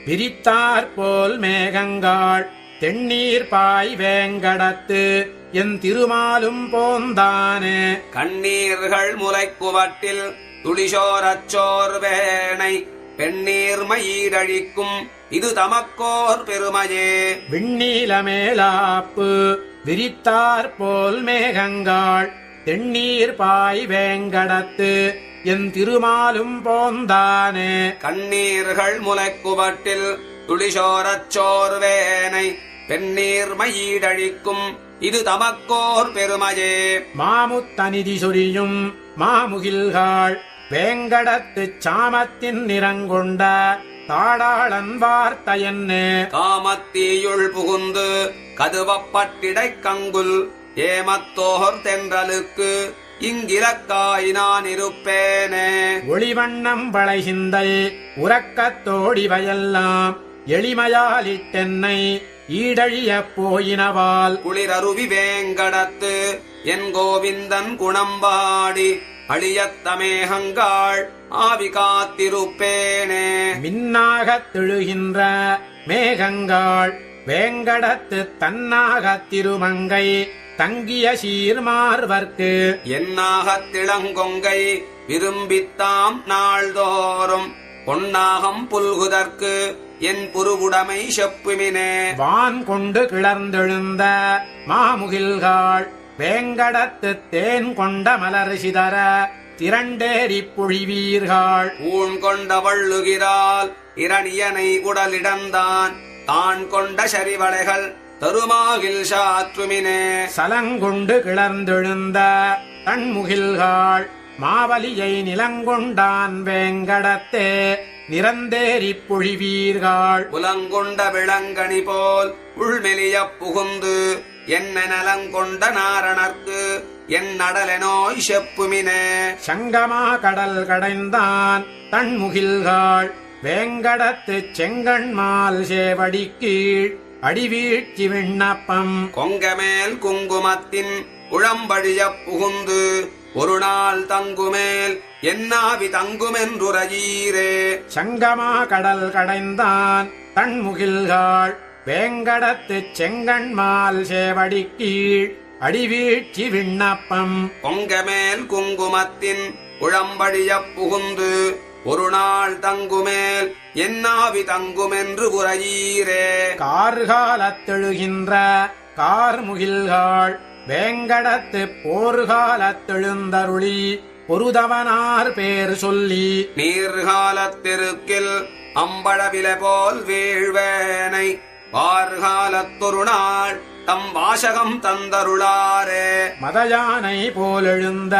விரித்தாற்போல் மேகங்காள் தென்னீர் பாய் வேங்கடத்து என் திருமாலும் போந்தானே. கண்ணீர்கள் முளைக்குவட்டில் துளிசோரச்சோர் வேணை பெண்ணீர்மயீடழிக்கும் இது தமக்கோர் பெருமையே. விண்ணீலமேலாப்பு விரித்தாற்போல் மேகங்காள் தென்னீர் பாய் வேங்கடத்து என் திருமாலும் போந்தானே. கண்ணீர்கள் முளைக்குவட்டில் துளிசோரச்சோர் வேனை பெண்ணீர்மயீடழிக்கும் இது தமக்கோர் பெருமையே. மாமுத்தனிதி சொரியும் மாமுகில்காள் வேங்கடத்துச் சாமத்தின் நிறங்கொண்ட தாடாளன் வார்த்தையன்னே. காமத்தீயுள் புகுந்து கதுவப்பட்டிடைக் கங்குல் ஏமத்தோர் தென்றலுக்கு இங்கிலக்காய் நான் இருப்பேனே. ஒளிவண்ணம் வளைசிந்தை உறக்கத்தோடிவையெல்லாம் எளிமையாலிட்டென்னை ஈடழியப் போயினவால் குளிரருவி வேங்கடத்து என் கோவிந்தன் குணம்பாடி அழியத்தமேகங்காள் ஆவி காத்திருப்பேனே. மின்னாகத் தெழுகின்ற மேகங்காள் வேங்கடத்து தன்னாகத் திருமங்கை தங்கிய சீர்மார்வர்க்கு என்னாகத் திளங்கொங்கை விரும்பித்தாம் நாள்தோறும் பொன்னாகம் புல்குதற்கு என் புருவுடைமை செப்புமினே. வான் கொண்டு கிளர்ந்தெழுந்த மாமுகில்காள் வேங்கடத்து தேன் கொண்ட மலர் சிதற திரண்டேறிப் பொழிவீர்கள். ஊன் கொண்ட வள்ளுகிறாள் இரணியனை உடலிடந்தான் தான் கொண்ட சரிவளைகள் தருமாகில் சாற்றுமினே. சலங்கொண்டு கிளர்ந்தெழுந்த தன்முகில்காள் மாவலியை நிலங்கொண்டான் வேங்கடத்தே நிறந்தேறிப் பொழிவீர்கள். புலங்கொண்ட விளங்கணி போல் உள்மெலியப் புகுந்து என்ன நலங்கொண்ட நாரணர்க்கு என் நடலெனோய் செப்புமினே. சங்கமா கடல் கடைந்தான் தன்முகில்காள் வேங்கடத்து செங்கண்மால் சேவடி கீழ் அடிவீழ்ச்சி விண்ணப்பம். கொங்கமேல் குங்குமத்தின் உளம்பழியப் புகுந்து ஒரு நாள் தங்குமேல் என்னாவி தங்குமென்றுரையீரே. சங்கமா கடல் கடைந்தான் தன்முகில்காள் வேங்கடத்து செங்கண்மால் சேவடி கீழ் அடிவீழ்ச்சி விண்ணப்பம். கொங்கமேல் குங்குமத்தின் உளம்பழியப் புகுந்து ஒரு நாள் தங்குமேல் என்னாவி தங்குமென்று உரையீரே. கார்காலத்தெழுகின்ற கார்முகில்காள் வேங்கடத்து போர்காலத்தெழுந்தருளி பொருதவனார் பேர் சொல்லி நீர்காலத்திருக்கில் அம்பழவிலை போல் வீழ்வேனை வார்காலத்தொரு நாள் தம் வாசகம் தந்தருளாரே. மதயானை போலெழுந்த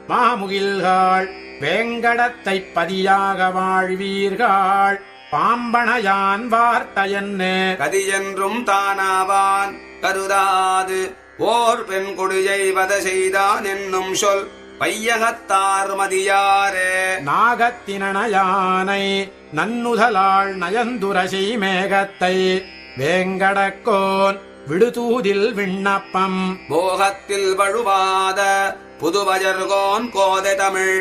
மாமுகில்காள் வேங்கடத்தைப் பதியாக வாழ்வீர்கள். பாம்பனையான் வார்த்தையன்னு கதியென்றும் தானாவான் கருதாது ஓர் பெண் கொடியை வத செய்தான் என்னும் சொல் பையகத்தார் மதியாரே. நாகத்தினயானை நன்னுதலாள் நயந்துரசி மேகத்தை வேங்கடக்கோன் விடுதூதில் விண்ணப்பம். மோகத்தில் வழுவாத புதுவஜர்கோன் கோதை தமிழ்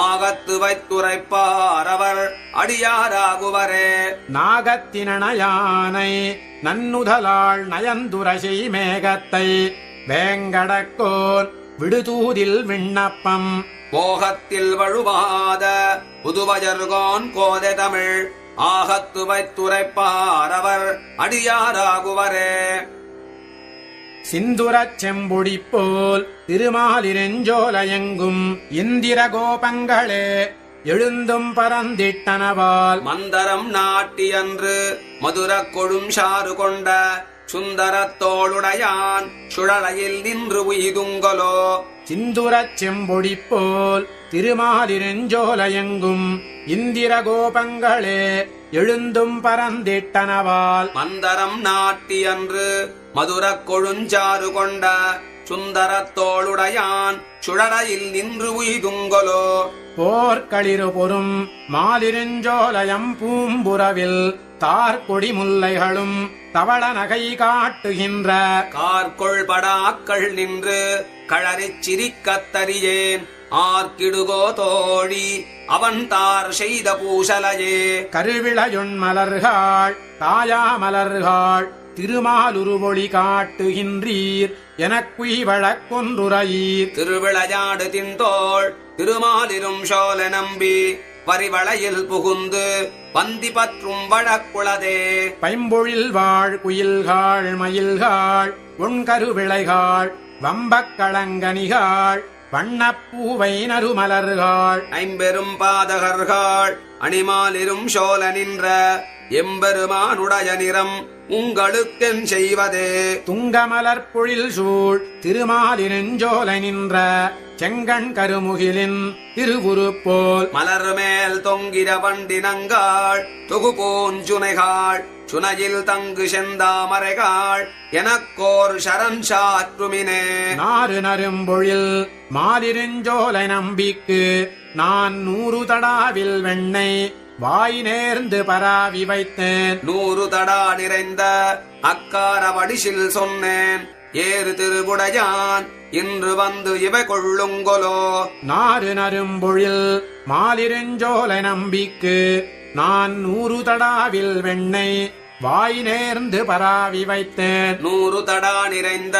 ஆகத்து வைத்துரைப்பார் அவர் அடியாராகுவரே. நாகத்தினயானை நன்னுதலாள் நயந்துரசி மேகத்தை வேங்கடக்கோன் விடுதூதில் விண்ணப்பம். மோகத்தில் வழுவாத புதுவஜர்கோன் கோதை தமிழ் ஆகத்து வைத்துரைப்பார் அவர் அடியாராகுவரே. சிந்துரச் செம்பொடி போல் திருமாலிருஞ்சோலையெங்கும் இந்திர கோபங்களே எழுந்தும் பரந்திட்டனவால் மந்தரம் நாட்டியன்று மதுரக் கொழும் சாறு கொண்ட சுந்தரத்தோளுடையான் சுழலையில் நின்று உய்துங்கலோ. சிந்துரச் செம்பொடி போல் திருமாலிருஞ்சோலையெங்கும் இந்திர கோபங்களே எழுந்தும் பரந்திட்டனவால் மந்தரம் நாட்டியன்று மதுரக் கொழுஞ்சாறு கொண்ட சுந்தரத்தோளுடையான் சுழலையில் நின்று உய்துங்கலோ. போர்க்களிறு பொறும் மாலிருஞ்சோலயம் பூம்புறவில் தார்கொடி முல்லைகளும் தவள நகை காட்டுகின்ற கார்கொள் படாக்கள் நின்று களறிச் சிரிக்கத்தறியேன் ஆர்க்கிடுகோ தோழி அவன் தார் செய்த பூசலையே. கருவிளையொன் மலர்கள் தாயாமலர்கள் திருமாலுருவொளி காட்டுகின்றீர் எனக்குய்வழக்கொன்றுரையீர். திருவிளையாடு தின்தோள் திருமாலிரும் சோழ நம்பி வரிவளையில் புகுந்து பந்தி பற்றும் வழக்குளதே. பைம்பொழில் வாழ் குயில்காள் மயில்காள் ஒன்கருவிளைகாள் வம்பக்களங்கனிகாள் வண்ணப்பூவை நறுமலர்கள் ஐம்பெரும் பாதகர்கள் அணிமாலிரும் சோழ நின்ற எம்பெருமானுடைய நிறம் உங்களுக்கென் செய்வதே. துங்கமலர் பொழில் சூழ் திருமாலிருஞ்சோலை நின்ற செங்கண் கருமுகிலின் திருவுருப்போல் மலர் மேல் தொங்கிர வண்டினங்காள் தொகுபோஞ்சுனைகாள் சுனையில் தங்கு செந்தாமரைகாள் எனக்கோர் சரண் சாற்றுமினே. நாறு நரும்பொழில் மாலிருஞ்சோலை நம்பிக்கு நான் 100 தடாவில் வெண்ணெய் வாய் நேர்ந்து பராவி வைத்தேன். 100 தடா நிறைந்த அக்கார வடிசில் சொன்னேன் ஏறு திருவுடையான் இன்று வந்து இவை கொள்ளுங்கொலோ. நாறு நரும்பொழில் மாலிருஞ்சோலை நம்பிக்கு நான் 100 தடாவில் வெண்ணெய் வாய் நேர்ந்து பராவி வைத்தேன். 100 தடா நிறைந்த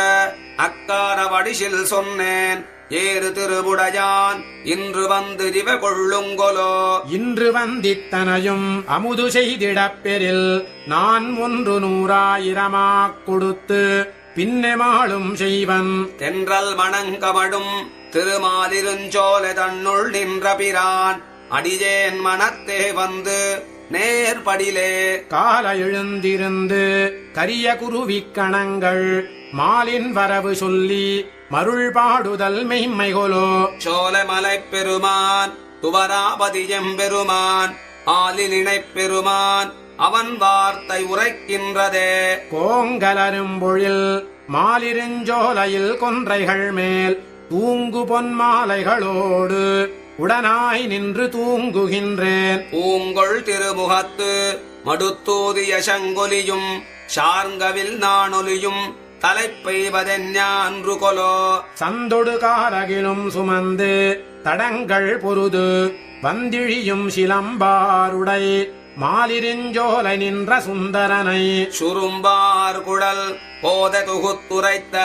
அக்கார வடிசில் சொன்னேன். ஏறு திருவுடையான் இன்று வந்து திவ கொள்ளுங்கொலோ. இன்று வந்தித்தனையும் அமுது செய்திடப் பெறில் நான் 100,000 கொடுத்து பின்னெமாளும் செய்வன். தென்றல் மணங்கமடும் திருமாலிருஞ்சோலை தன்னுள் நின்ற பிரான் அடியேன் மனத்தே வந்து நேர்படிலே. கால எழுந்திருந்து கரிய குருவிக் கணங்கள் மாலின் வரவு சொல்லி மருள் பாடுதல் மெய்மைகொலோ. சோலைமலைப் பெருமான் துவராபதி எம்பெருமான் ஆலினிணைப் பெருமான் அவன் வார்த்தை உரைக்கின்றதே. கோங்கலரும்பொழில் மாலிருஞ்சோலையில் கொன்றைகள் மேல் தூங்கு பொன்மாலைகளோடு உடனாய் நின்று தூங்குகின்றேன். பூங்கொள் திருமுகத்து மடுத்தூதிய சங்கொலியும் சார்கவில் நானொலியும் தலைப்பெய்வதெஞ்ஞான்று கொலோ. சந்தொடு காரகிலும் சுமந்து தடங்கள் பொருது வந்திழியும் சிலம்பாருடை மாலிருஞ்சோலை நின்ற சுந்தரனை. சுரும்பார் குழல் போத தொகுத்துரைத்த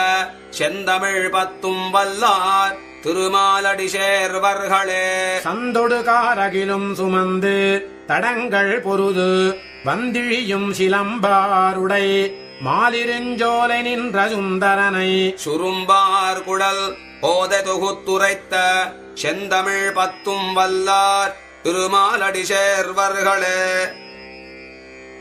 செந்தமிழ் பத்தும் வல்லார் திருமாலடி சேர்வர்களே. சந்தொடு காரகிலும் சுமந்து தடங்கள் பொருது வந்திழியும் சிலம்பாருடை மாலிருஞ்சோலை நின்ற சுந்தரனை. சுரும்பார் குழல் போத தொகுத்துரைத்த செந்தமிழ் பத்தும் வல்லார் திருமாலடி சேர்வர்களே.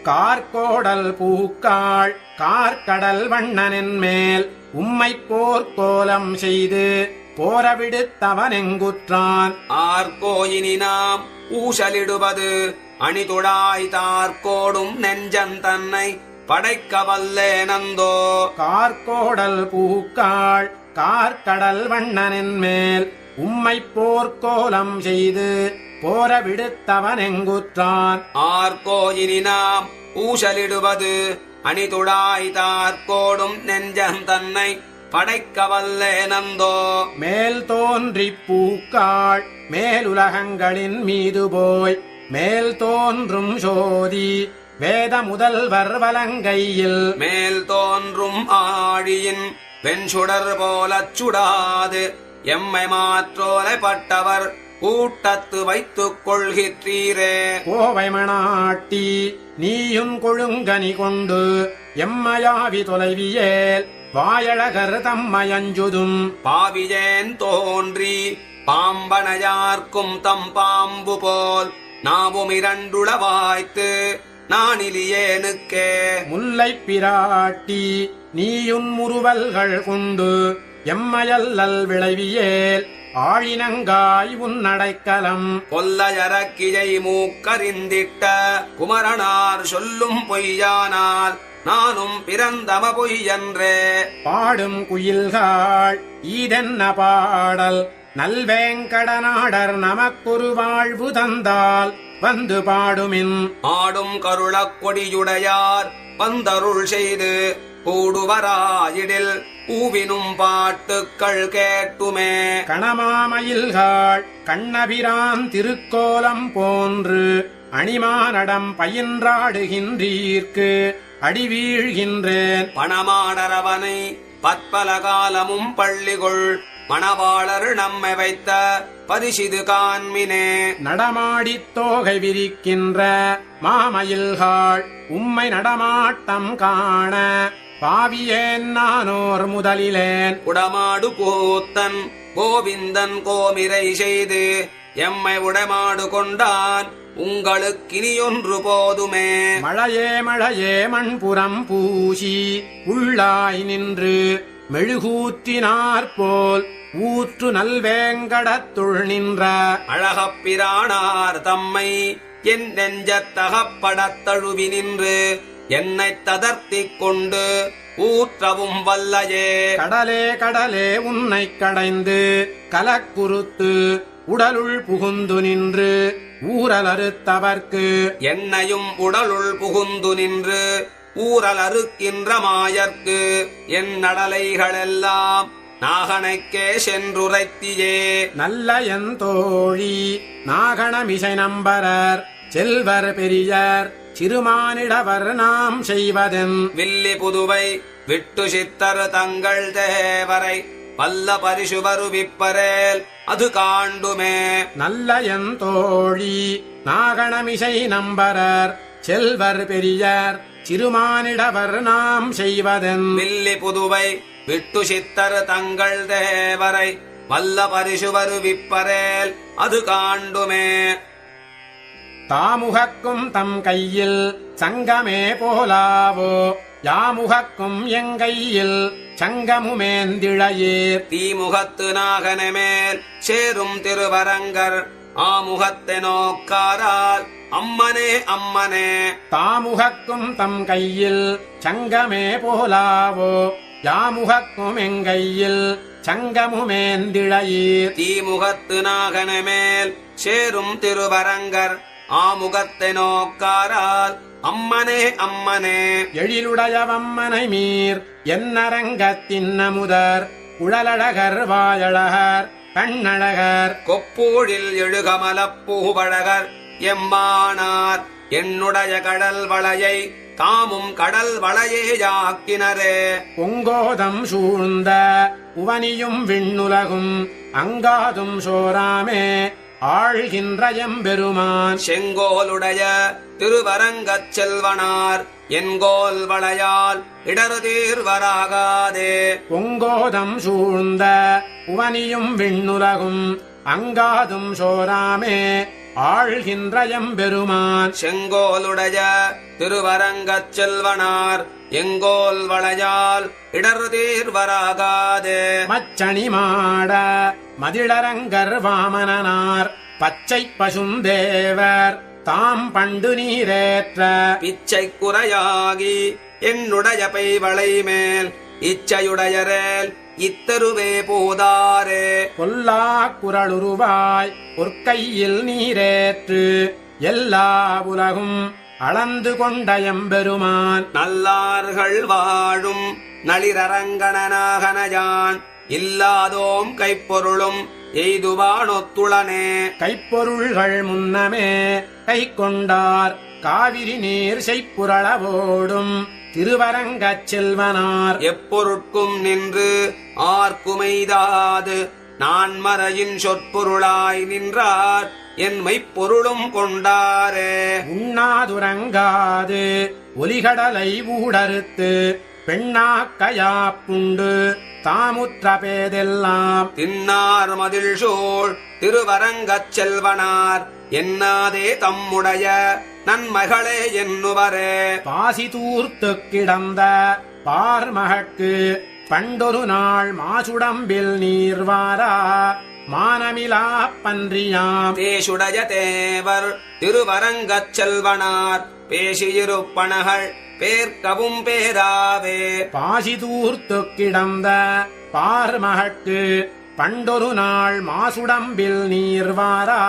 கார்கோடல் பூக்காள் கார்கடல் வண்ணனின் மேல் உம்மை போர்க்கோலம் செய்து போரவிடுத்தவனெங்குற்றான். ஆர்கோயினி நாம் ஊசலிடுவது அணிதுடாய் தார்கோடும் நெஞ்சன் தன்னை படைக்க வல்லே நந்தோ. கார்கோடல் பூக்காள் கார்கடல் வண்ணனின் மேல் உம்மை போர்க்கோலம் செய்து போரவிடுத்தவனெங்குற்றான். ஆர்கோயினி நாம் ஊசலிடுவது அணிதுடாய் தார்கோடும் நெஞ்சன் தன்னை படைக்க வல்லே நந்தோ. மேல் தோன்றிப் பூக்காள் மேலுலகங்களின் மீது போய் மேல் தோன்றும் சோதி வேத முதல்வர் வலங்கையில். மேல் தோன்றும் ஆழியின் வெண்சுடர் போலச் சுடாது எம்மை மாற்றோலை பட்டவர் கூட்டத்து வைத்துக் கொள்கிற்றீரே. கோவை மணாட்டி நீயுன் கொழுங்கனி கொண்டு எம்மையாவி தொலைவியேல் வாயழகர் தம்மையஞ்சுதும். பாவியேன் தோன்றி பாம்பனையார்க்கும் தம் பாம்பு போல் நாவும் இரண்டுளவாய்த்து நானிலியேனுக்கே. முல்லை பிராட்டி நீயுன் முறுவல்கள் கொண்டு எம்மையல்லல் விளைவியேல் ஆழினங்காய் உன்னடைக்கலம். கொல்லையரக்கியை மூக்கறிந்திட்ட குமரனார் சொல்லும் பொய்யானால் நானும் பிறந்தம பொய்யன்றே. பாடும் குயில்காள் ஈதென்ன பாடல் நல்வேங்கடநாடர் நமக்கொரு வாழ்வு தந்தால் வந்து பாடுமின். ஆடும் கருளக் கொடியுடையார் வந்தருள் செய்து கூடுவராயிடில் பூவினும் பாட்டுக்கள் கேட்டுமே. கணமாமயில்காள் கண்ணபிரான் திருக்கோலம் போன்று அணிமானடம் பயின்றாடுகின்றீர்க்கு அடிவீழ்கின்றேன். பணமாடரவனை பற்பல காலமும் பள்ளிகொள் மணவாளர் நம்மை வைத்த பரிசிது காண்மினே. நடமாடித் தோகை விரிக்கின்ற மாமயில்காள் உம்மை நடமாட்டம் காண பாவியேன் நானோர் முதலிலேன். உடமாடு கூத்தன் கோவிந்தன் கோமிரை செய்து எம்மை உடமாடு கொண்டான் உங்களுக்கினியொன்று போதுமே. மழையே மழையே மண்புறம் பூசி உள்ளாய் நின்று மெழுகூற்றினாற்போல் ஊற்று நல்வேங்கடத்துள் நின்ற அழகப்பிரானார் தம்மை என் நெஞ்சத்தகப்படத் தழுவி நின்று என்னைத் ததர்த்திக் கொண்டு ஊற்றவும் வல்லையே. கடலே கடலே உன்னைக் கடைந்து கலக்குறுத்து உடலுள் புகுந்து நின்று ஊரல் அறுத்தவர்க்கு என்னையும் உடலுள் புகுந்து நின்று ஊரல் அறுக்கின்ற மாயர்க்கு என் நடலைகளெல்லாம் நாகனைக்கே சென்றுரைத்தியே. நல்ல என் தோழி நாகணமிசை நம்பரர் செல்வர் பெரியர் சிறுமானிடவர் நாம் செய்வதென் வில்லி புதுவை விட்டு சித்தர் தங்கள் தேவரை வல்ல பரிசுவரு விப்பரேல் அது காண்டுமே. நல்ல என் தோழி நாகணமிசை நம்பரர் செல்வர் பெரியர் சிறுமானிடவர் நாம் செய்வதென் வில்லி புதுவை விட்டு சித்தர் தங்கள் தேவரை வல்ல பரிசுவரு விப்பரேல் அது காண்டுமே. தாமுகக்கும் தம் கையில் சங்கமே போலாவோ யாமுகக்கும் எங்கையில் சங்கமுமேந்திழையீர். தீமுகத்து நாகனமேல் சேரும் திருவரங்கர் ஆமுகத்தை நோக்காரால் அம்மனே அம்மனே. தாமுகக்கும் தம் கையில் சங்கமே போலாவோ யாமுகக்கும் எங்கையில் சங்கமுமேந்திழையீர். தீமுகத்து நாகனமேல் சேரும் திருவரங்கர் ஆமுகத்தை நோக்காரால் அம்மனே அம்மனே. எழிலுடையவம்மனை மீர் என்னரங்கத்தின் அமுதர் குழலழகர் வாயழகர் கண்ணழகர் கொப்பூழில் எழுகமலப் பூவழகர் எம்மானார் என்னுடைய கடல் வளையை தாமும் கடல் வளையேயாக்கினரே. பொங்கோதம் சூழ்ந்த உவனியும் விண்ணுலகும் அங்காதும் சோராமே ஆழ்கின்ற எம்பெருமான். செங்கோலுடைய திருவரங்கச் செல்வனார் என்கோல் வளையால் இடருதீர் வராகாதே. பொங்கோதம் சூழ்ந்த உவனியும் விண்ணுலகும் அங்காதும் சோராமே ஆழ்கின்ற எம்பெருமான். செங்கோலுடைய திருவரங்கச் செல்வனார் எங்கோல் வளையால் இடருதீர் வராகாதே. மச்சணி மாட மதிளரங்கர் வாமனனார் பச்சை பசுந்தேவர் தாம் பண்டு நீரேற்ற பிச்சை குறையாகி என்னுடைய பைவளை மேல் இச்சையுடையரேல் இத்தருவே போதாரே. கொல்லா குரலுருவாய் பொற்கையில் நீரேற்று எல்லா உலகும் அளந்து கொண்ட எம்பெருமான். நல்லார்கள் வாழும் நளிரரங்கணனாகனயான் இல்லாதோம் கைப்பொருளும் எய்துவானொத்துளனே. கைப்பொருள்கள் முன்னமே கை கொண்டார் காவிரி நீர் செய்ப்புரளவோடும் திருவரங்கச் செல்வனார். எப்பொருட்கும் நின்று ஆர்க்குமெய்தாது நான்மறையின் சொற்பொருளாய் நின்றார் என் மெய்ப்பொருளும் கொண்டாரே. உண்ணாதுறங்காது ஒலிகடலை ஊடறுத்து பெண்ணாக்கையாப்புண்டு தாமுற்ற பேதெல்லாம் தின்னார் மதில் சூழ் திருவரங்கச் செல்வனார் என்னாதே தம்முடைய நன்மகளே என்னுவரே. பாசி தூர்த்து கிடந்த பார்மகற்கு பண்டொரு நாள் மாசுடம்பில் நீர்வாரா மானமிலா பன்றியாம். தேசுடைய தேவர் திருவரங்கச் செல்வனார் பேசியிருப்பனகள் பேர்க்கவும் பேராவே. பாசி தூர்த்து கிடந்த பார்மகற்கு பண்டொரு நாள் மாசுடம்பில் நீர்வாரா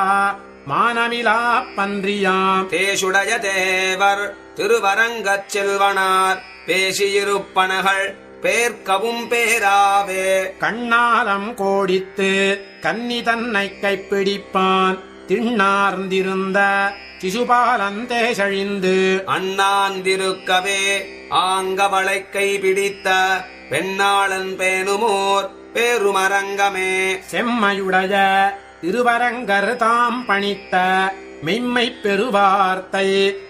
மானமிலா பன்றியாம். தேசுடைய தேவர் திருவரங்கச் செல்வனார் பேசியிருப்பனகள் பேர்க்கவும் பேராவே. கண்ணாலம் கோடித்து கன்னி தன்னை கைப்பிடிப்பான் திண்ணார்ந்திருந்த சிசுபாலந்தே சழிந்து அண்ணாந்திருக்கவே ஆங்கவளை கைபிடித்த பெண்ணாளன் பேணுமோர் பேருமரங்கமே. செம்மையுடைய திருவரங்கர் தாம் பணித்த மெய்மை பெருவார்த்தை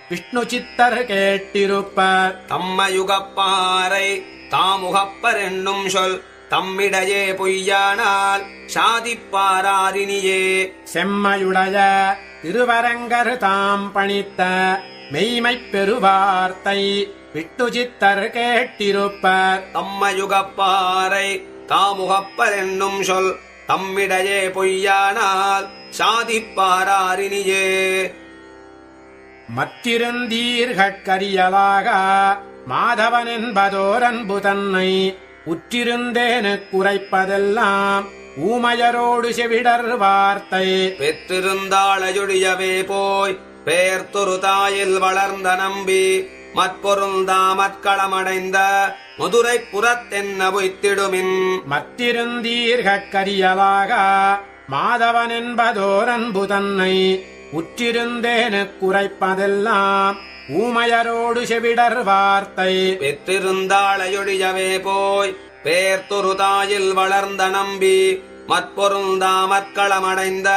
விஷ்ணு சித்தர் கேட்டிருப்பர். தம்மயுகப்பாரை தாமுகப்பர் என்னும் சொல் தம்மிடையே பொய்யானால் சாதிப்பாரினியே. செம்மையுடைய திருவரங்கர் தாம் பணித்த மெய்மை பெருவார்த்தை விஷ்ணு சித்தர் கேட்டிருப்பர். தம்மயுகப்பாரை தாமுகப்பர் என்னும் சொல் தம்மிடையே பொய்யானால் சாதிப்பாரினியே. மற்றிருந்தீர்கட்கரியலாக மாதவன் என்பதோர் அன்பு தன்னை உற்றிருந்தேனு குறைப்பதெல்லாம் ஊமையரோடு செவிடர் வார்த்தை. பெற்றிருந்தாளையொழியவே போய் பேர்த்தொரு தாயில் வளர்ந்த நம்பி மற்பொருந்தாமற்களமடைந்த மதுரை புறத்தென்ன பொய்த்திடுமின். மற்றிருந்தீர்கட்கரியலாக மாதவன் என்பதோர் அன்பு தன்னை உற்றிருந்தேனுக் குரைப்பதெல்லாம் ஊமையரோடு செவிடர் வார்த்தை. பெற்றிருந்தாளையொழியவே போய் பேர்த்துரு தாயில் வளர்ந்த நம்பி மற்பொருந்தாமற்களமடைந்த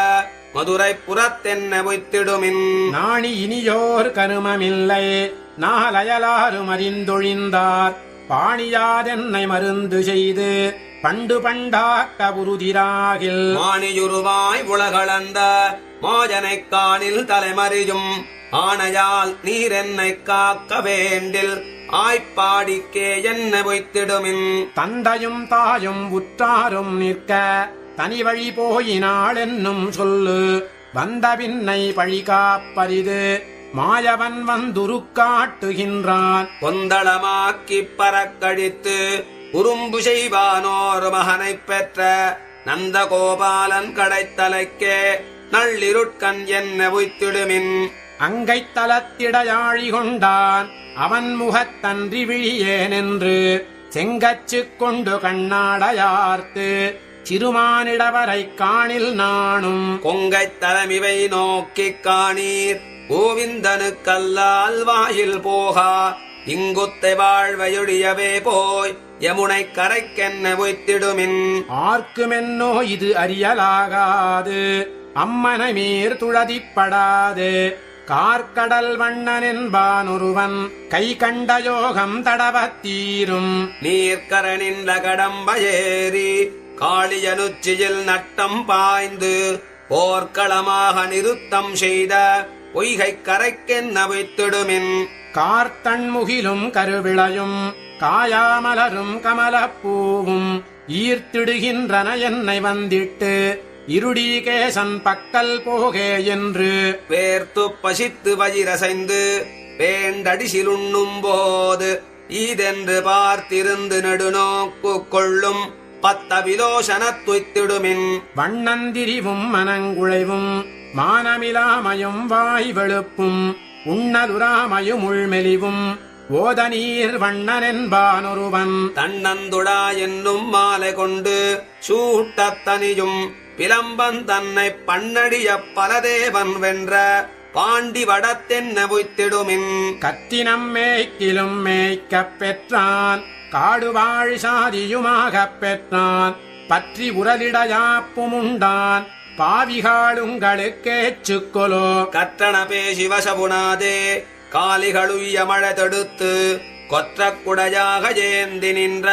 மதுரை புறத்தென்ன பொய்த்திடுமின். நாணி இனியோர் கருமமில்லை நாலயலாரும் அறிந்தொழிந்தார் பாணியாதென்னை மருந்து செய்து பண்டு பண்டாக்க உருதிராகில். மாணியுருவாய் உலகளந்த மாஜனைக் காணில் தலைமறியும் ஆணையால் நீர் என்னை காக்க வேண்டில் ஆய்ப்பாடிக்கே என்ன பொய்த்திடுமின். தந்தையும் தாயும் உற்றாரும் நிற்க தனி வழி போயினாள் என்னும் சொல்லு வந்த பின்னை பழி காப்பரிது மாயவன் வந்துருக்காட்டுகின்றான். கொந்தளமாக்கிப் பறக்கழித்து உரும்பு செய்வானோர் மகனைப் பெற்ற நந்தகோபாலன் கடைத்தலைக்கே நள்ளிருட்கண் என்ன பொய்த்திடுமின். அங்கைத் தலத்திடையாழி கொண்டான் அவன் முகத்தன்றி விழியேனென்று செங்கச்சுக் கொண்டு கண்ணாடையார்த்து சிறுமானிடவரைக் காணில் நானும். கொங்கைத் தலமிவை நோக்கிக் காணீர் கோவிந்தனுக்கல்லால் வாயில் போகா இங்குத்தை வாழ்வையொழியவே போய் யமுனை கரைக்கென்ன பொய்த்திடுமின். ஆர்க்குமென்னோ இது அறியலாகாது அம்மனை மீர் துழதிப்படாது கார்க்கடல் வண்ணனென்பான் ஒருவன் கை கண்ட யோகம் தடவத்தீரும். நீர்க்கரனின்ற கடம்பயேறி காளியனுச்சியில் நட்டம் பாய்ந்து போர்க்களமாக நிறுத்தம் செய்த பொய்கைக் கரைக்கென்ன பொய்த்திடுமின். கார்த்தண்முகிலும் கருவிளையும் காயாமலரும் கமலப்பூவும் ஈர்த்திடுகின்றன என்னை வந்திட்டு இருடீகேசன் பக்கல் போகே என்று பேர்த்து பசித்து வயிரசைந்து வேண்டடிசிலுண்ணும் போது ஈதென்று பார்த்திருந்து நெடுநோக்கு கொள்ளும் பத்தவிலோசனத் துய்த்திடுமின். வண்ணந்திரிவும் மனங்குழைவும் மானமிலாமையும் வாய் வெளுப்பும் உண்ணலுராமையும் உள்மெலிவும் ஓத நீர் வண்ணனென்பானொருவன் தன்னந்துடா என்னும் மாலை கொண்டு சூட்டத் தனியும் பிலம்பன் தன்னை பன்னடிய பலதேவன் வென்ற பாண்டி வடத்தென்ன பொய்த்திடுமின். கத்தினம் மேய்க்கிலும் மேய்க்கப் பெற்றான் காடுவாழ் சாதியுமாகப் பெற்றான் பற்றி உரலிடையாப்பும் உண்டான் பாவிகாளுங்களுக்கேச்சுக்கொலோ. கற்றன பேசி வசபுனாதே காலிகளுய்ய மழை தடுத்து கொற்ற குடையாக ஏந்தி நின்ற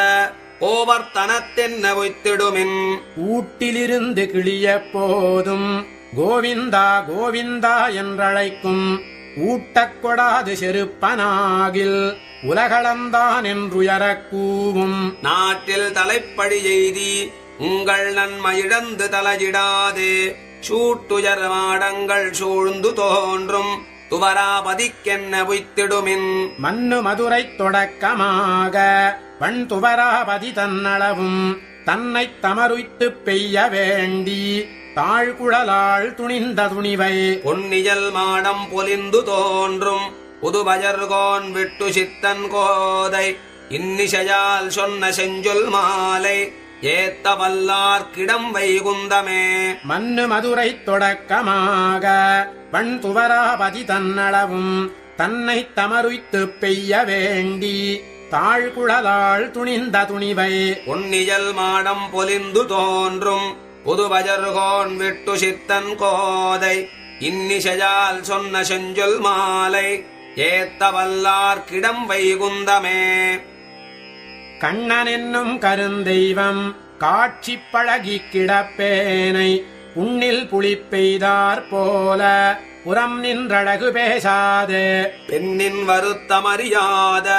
கோவர்த்தனத்தென்ன பொய்த்திடுமின். ஊட்டிலிருந்து கிளிய போதும் கோவிந்தா கோவிந்தா என்றழைக்கும் ஊட்டக் கொடாது செருப்பனாகில் உலகளந்தான் என்றுயரக் கூவும். நாட்டில் தலைப்படி எய்தி உங்கள் நன்மையிழந்து தலையிடாது சூட்டுயர் மாடங்கள் சூழ்ந்து தோன்றும் துவராபதிக்கென்ன பொய்த்திடுமின். மன்னு மதுரை தொடக்கமாக வன் துவராபதி தன்னளவும் தன்னைத் தமருய்த்துப் பெய்ய வேண்டி தாழ்குழலாள் துணிந்த துணிவை பொன்னியல் மாடம் பொலிந்து தோன்றும் புதுவயர்கோன் விட்டு சித்தன் கோதை இன்னிசையால் சொன்ன செஞ்சொல் மாலை ஏத்த வல்லார்க்கிடம் வைகுந்தமே. மன்னு மதுரை தொடக்கமாக வன் துவராபதி தன்னளவும் தன்னைத் தமருய்த்துப் பெய்ய வேண்டி தாழ்குழலாள் துணிந்த துணிவை பொன்னியல் மாடம் பொலிந்து தோன்றும் புதுவயர்கோன் விட்டு சித்தன் கோதை இன்னிசையால் சொன்ன செஞ்சொல் மாலை ஏத்த வல்லார்க்கிடம் வைகுந்தமே. கண்ணன் என்னும் கருந்தெய்வம் காட்சி பழகி கிடப்பேனை உன்னில் புளிப்பெய்தார் போல புறம் நின்றழகு பேசாது பெண்ணின் வருத்தமறியாத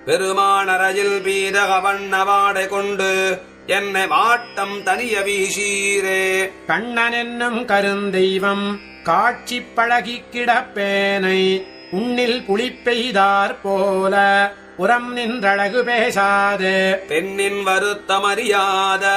பெருமானரையில் பீதக வண்ணவாடை கொண்டு என்னை வாட்டம் தனிய வீசீரே. கண்ணன் என்னும் கருந்தெய்வம் காட்சி பழகி கிடப்பேனை உன்னில் புளிப்பெய்தார் போல புறம் நின்றழகு பேசாது பெண்ணின் வருத்தமறியாத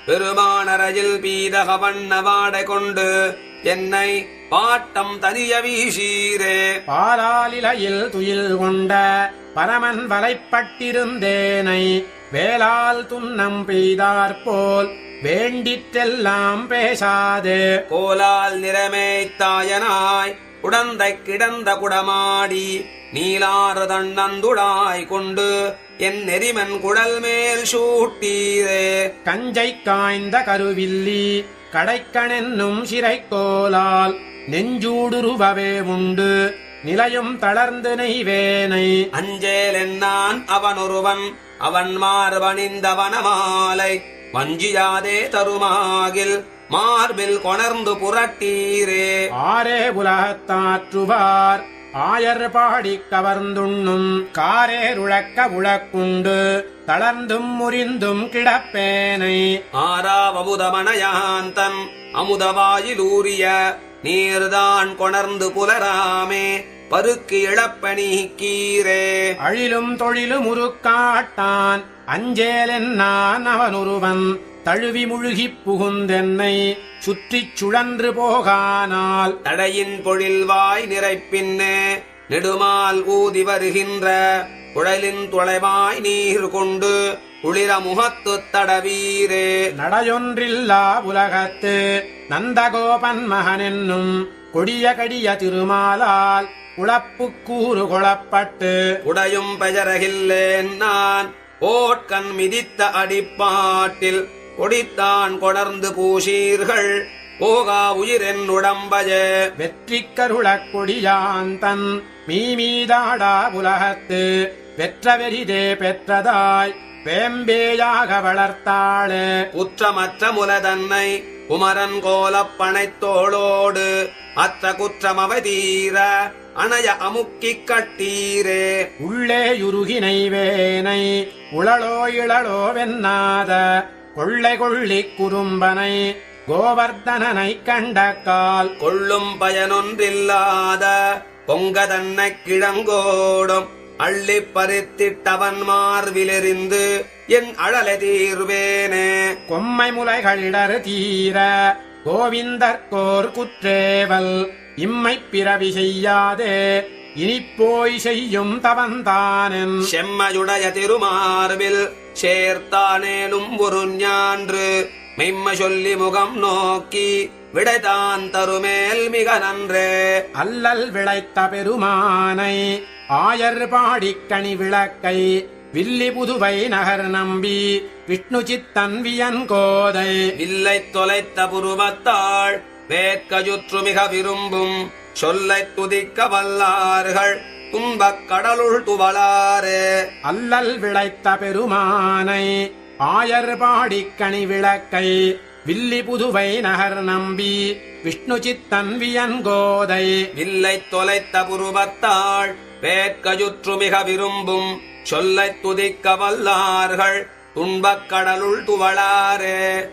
பெருமானரையில் பீதக வண்ணவாடை கொண்டு என்னை வாட்டம் தனிய வீசீரே. பாலாலிலையில் துயில் கொண்ட பரமன் வலைப்பட்டிருந்தேனை வேளால் துன்னம் பெய்தாற்போல் வேண்டிற்றெல்லாம் பேசாதே. கோலால் நிறமேய்த்தாயனாய் உடந்தை கிடந்த குடமாடி நீலாறு தன்னந்துடாய் கொண்டு என் நெறிமன் குழல் மேல் சூட்டீரே. கஞ்சை காய்ந்த கருவில்லி கடைக்கணென்னும் சிறைக்கோலால் நெஞ்சூடுருவவே உண்டு நிலையும் தளர்ந்து நெய்வேனை. அஞ்சேல் என்னான் அவனொருவன் அவன் மார்பணிந்தவனமாலை வஞ்சியாதே தருமாகில் மார்பில் கொணர்ந்து புரட்டீரே. ஆரே உலகத்தாற்றுவார் ஆயர் பாடி கவர்ந்துண்ணும் காரேருழக்க உழக்குண்டு தளர்ந்தும் முறிந்தும் கிடப்பேனை. ஆராவமுதமனயாந்தன் அமுதவாயிலூரிய நீர்தான் கொணர்ந்து புலராமே பருக்கு இழப்பனீக்கீரே. அழிலும் தொழிலும் உருக்காட்டான் அஞ்சேலென்னான் அவனொருவன் தழுவி முழுகிப் புகுந்தென்னை சுற்றிச் சுழன்று போகானால். தடையின் பொழில்வாய் நிறைப்பின்னே நெடுமால் ஊதி வருகின்ற குழலின் துளைவாய் நீர் கொண்டு குளிர முகத்துத் தடவீரே. நடையொன்றில்லா உலகத்து நந்தகோபன் மகனென்னும் கொடிய கடிய திருமாலால் உழப்புக்கூறு கொளப்பட்டு உடையும் பெயரகில்லேன் நான் ஓட்கண் மிதித்த அடிப்பாட்டில் கொடித்தான் கொணர்ந்து பூசீர்கள் போகா உயிரென் உடம்பஜே. வெற்றி கருளக் கொடியாந்தன் மீமீதாடா உலகத்து பெற்றவெரிதே பெற்றதாய் வேம்பேயாக வளர்த்தாளே. குற்றமற்ற முலதன்னை குமரன் கோலப் பனைத்தோளோடு அற்ற குற்றமவை தீர அணைய அமுக்கிக் கட்டீரே. உள்ளே யுருகினை வேனை உளளோ இளளோ வெண்ணாத கொள்ளை கொள்ளிக் குறும்பனை கோவர்தனனை கண்டக்கால் கொள்ளும் பயனொன்றில்லாத பொங்கதன்னை கிழங்கோடும் அள்ளிப் பறித்திட்டவன் மார்பிலெறிந்து என் அழலை தீர்வேனே. கொம்மை முலைகளிடர் தீர கோவிந்தர்கோர் குற்றேவல் இம்மை பிறவி செய்யாதே இனிப்போய் செய்யும் தவந்தானென். செம்மையுடைய திருமார்பில் சேர்த்தானேலும் ஒரு ஞான்று மெய்மை சொல்லி முகம் நோக்கி விடைதான் தருமேல் மிக நன்றே. அல்லல் விளைத்த பெருமானை ஆயர் பாடிக் கனி விளக்கை வில்லி புதுவை நகர் நம்பி விஷ்ணு சித்தன் வியன் கோதை. வில்லை தொலைத்த புருவத்தாள் வேட்கஜுற்று மிக விரும்பும் சொல்லைத் துதிக்க வல்லார்கள் துன்பக் கடலுள் துவளாரே. அல்லல் விளைத்த பெருமானை ஆயர் பாடிக் கனி விளக்கை வில்லி புதுவை நகர் நம்பி விஷ்ணு சித்தன் வியன் கோதை. வில்லை தொலைத்த புருவத்தாள் வேட்கஜுற்று மிக விரும்பும் சொல்லைத் துதிக்க வல்லார்கள் துன்பக் கடலுள் துவளாரே.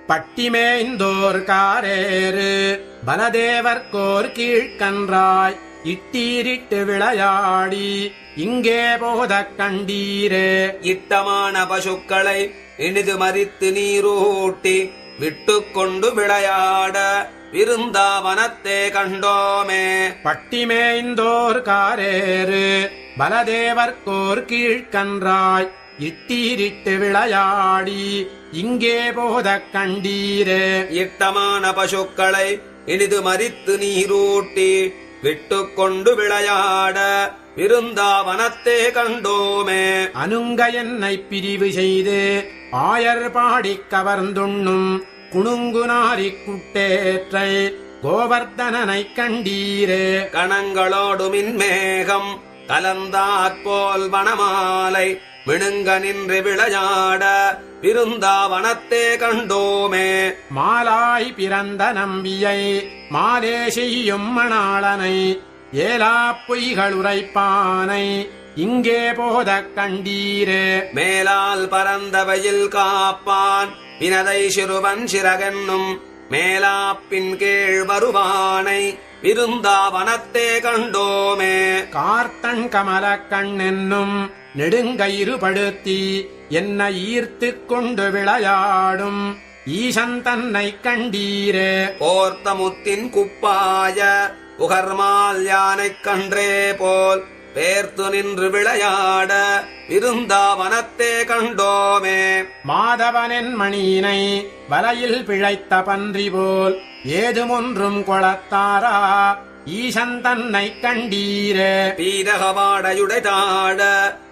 பட்டிமேய்ந்தோர் காரேறு பலதேவர்கோர் கீழ்கன்றாய் இட்டீரிட்டு விளையாடி இங்கே போதக் கண்டீரே. இட்டமான பசுக்களை இனிது மறித்து நீரூட்டி விட்டுக் கொண்டு விளையாட விருந்தாவனத்தே கண்டோமே. பட்டிமேய்ந்தோர் காரேறு பலதேவர்கோர் கீழ்கன்றாய் இட்டீரிட்டு விளையாடி இங்கே போதக் கண்டீரே. இட்டமான பசுக்களை இனிது மறித்து நீரூட்டி விட்டுக் கொண்டு விளையாட விருந்தாவனத்தே கண்டோமே. அனுங்க என்னை பிரிவு செய்து ஆயர் பாடிக் கவர்ந்துண்ணும் குணுங்குநாரிக் குட்டேற்றை கோவர்தனனைக் கண்டீரே. கணங்களோடு மின்மேகம் கலந்தாற்போல் வனமாலை விழுங்க நின்று விளையாட விருந்தாவனத்தே கண்டோமே. மாலாய் பிறந்த நம்பியை மாலே செய்யும் மணாளனை ஏலாப் பொய்கள் உரைப்பானை இங்கே போதக் கண்டீரே. மேலால் பரந்தவையில் காப்பான் வினதை சிறுவன் சிறகென்னும் மேலாப்பின் கீழ் வருவானை விருந்தாவனத்தே கண்டோமே. கார்த்தன் கமலக் கண்ணென்னும் நெடுங்கயிறுபடுத்தி என்னை ஈர்த்துக் கொண்டு விளையாடும் ஈசன் தன்னைக் கண்டீரே. போர்த்த முத்தின் குப்பாய புகர்மால் யானைக் கன்றே போல் பேர்த்து நின்று விளையாட விருந்தாவனத்தே கண்டோமே. மாதவனின் மணியினை வலையில் பிழைத்த பன்றி போல் ஏதுமொன்றும் கொளத்தாரா ஈசன் தன்னை கண்டீரே. பீரகவாடையுடைதாட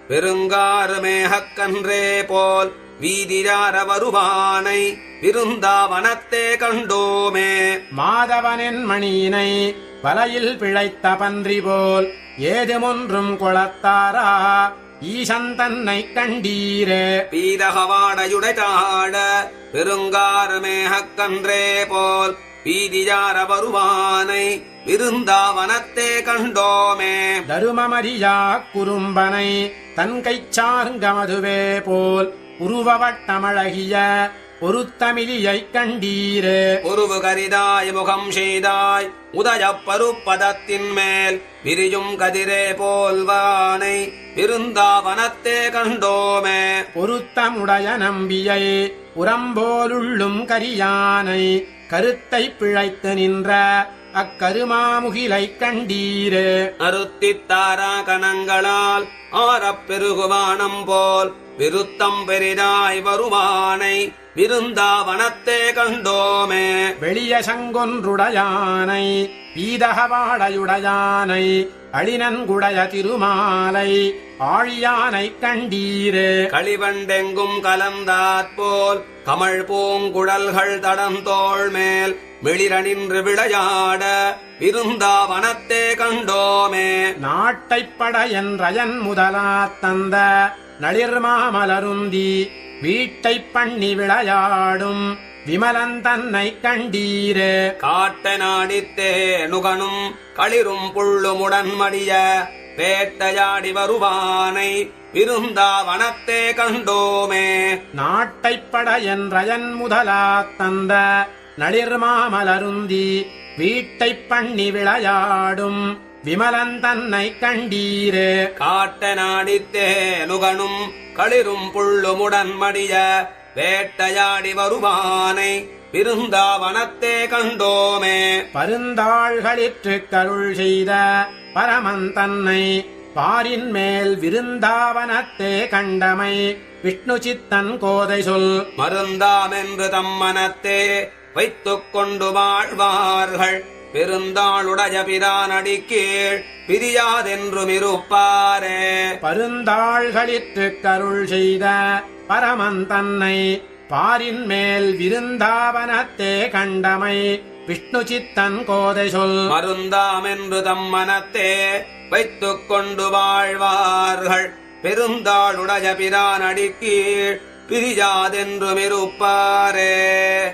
பெருங்காறு மேகக்கன்றே போல் வீதியார வருவானை விருந்தாவனத்தே கண்டோமே. மாதவனின் மணியினை வலையில் பிழைத்த பன்றி போல் ஏதுமொன்றும் கொளத்தாரா ஈசன் தன்னை கண்டீரே. பீரகவாடையுடைதாட பெருங்காறு மேகக்கன்றே போல் வீதியார வருவானை விருந்தாவனத்தே கண்டோமே. தருமமரியா குறும்பனை தன் கைச்சார்ங்கமதுவே போல் உருவவட்டமழகிய பொருத்தமிழியைக் கண்டீரே. உருவு கரிதாய் முகம் செய்தாய் உதயப் பருப்பதத்தின் மேல் விரியும் கதிரே போல்வானை விருந்தாவனத்தே கண்டோமே. பொருத்தமுடைய நம்பியை உரம்போலுள்ளும் கரியானை கருத்தை பிழைத்து நின்ற அக்கருமாமுகிலைக் கண்டீரே. அருத்தித்தாரா கணங்களால் ஆரப் பெருகுவானம் போல் விருத்தம் பெரிதாய் வருவானை விருந்தாவனத்தே கண்டோமே. வெளிய சங்கொன்றுடையானை பீதகவாடையுடையானை அழினன்குடைய திருமாலை ஆழியானைக் கண்டீரே. களிவண்டெங்கும் கலந்தாற்போல் கமழ் பூங்குழல்கள் தடந்தோள் மேல் வெளிரணின்று விளையாட விருந்தாவனத்தே கண்டோமே. நாட்டைப்பட என்றயன் முதலாத் தந்த நளிர்மாமலருந்தி வீட்டைப் பண்ணி விளையாடும் விமலன் தன்னை கண்டீரே. காட்ட நாடித்தே நுகனும் களிரும் புள்ளுமுடன் மடிய வேட்டையாடி வருவானை விருந்தாவனத்தே கண்டோமே. நாட்டைப்பட என்றயன் முதலாத் தந்த நளிர்மாமலருந்தி வீட்டைப் பண்ணி விளையாடும் விமலன் தன்னை கண்டீரே. காட்ட நாடித்தே நுகனும் களிரும் புள்ளுமுடன் மடிய வேட்டையாடி வருவானை விருந்தாவனத்தே கண்டோமே. பருந்தாள்களிற்று கருள் செய்த பரமன் தன்னை பாரின் மேல் விருந்தாவனத்தே கண்டமை விஷ்ணு சித்தன் கோதை சொல். மருந்தாமென்று தம்மனத்தே வைத்துக் கொண்டு வாழ்வார்கள் பெருந்தாளுடைய பிரானடி கீழ் பிரியாதென்றும் இருப்பாரே. பருந்தாள்களிற்று கருள் செய்த பரமன் தன்னை பாரின் மேல் விருந்தாவனத்தே கண்டமை விஷ்ணு சித்தன் கோதை சொல். மருந்தாமென்று தம்மனத்தே வைத்துக் கொண்டு வாழ்வார்கள் பெருந்தாளுடைய பிரானடி கீழ் பிரியாதென்றும் இருப்பாரே.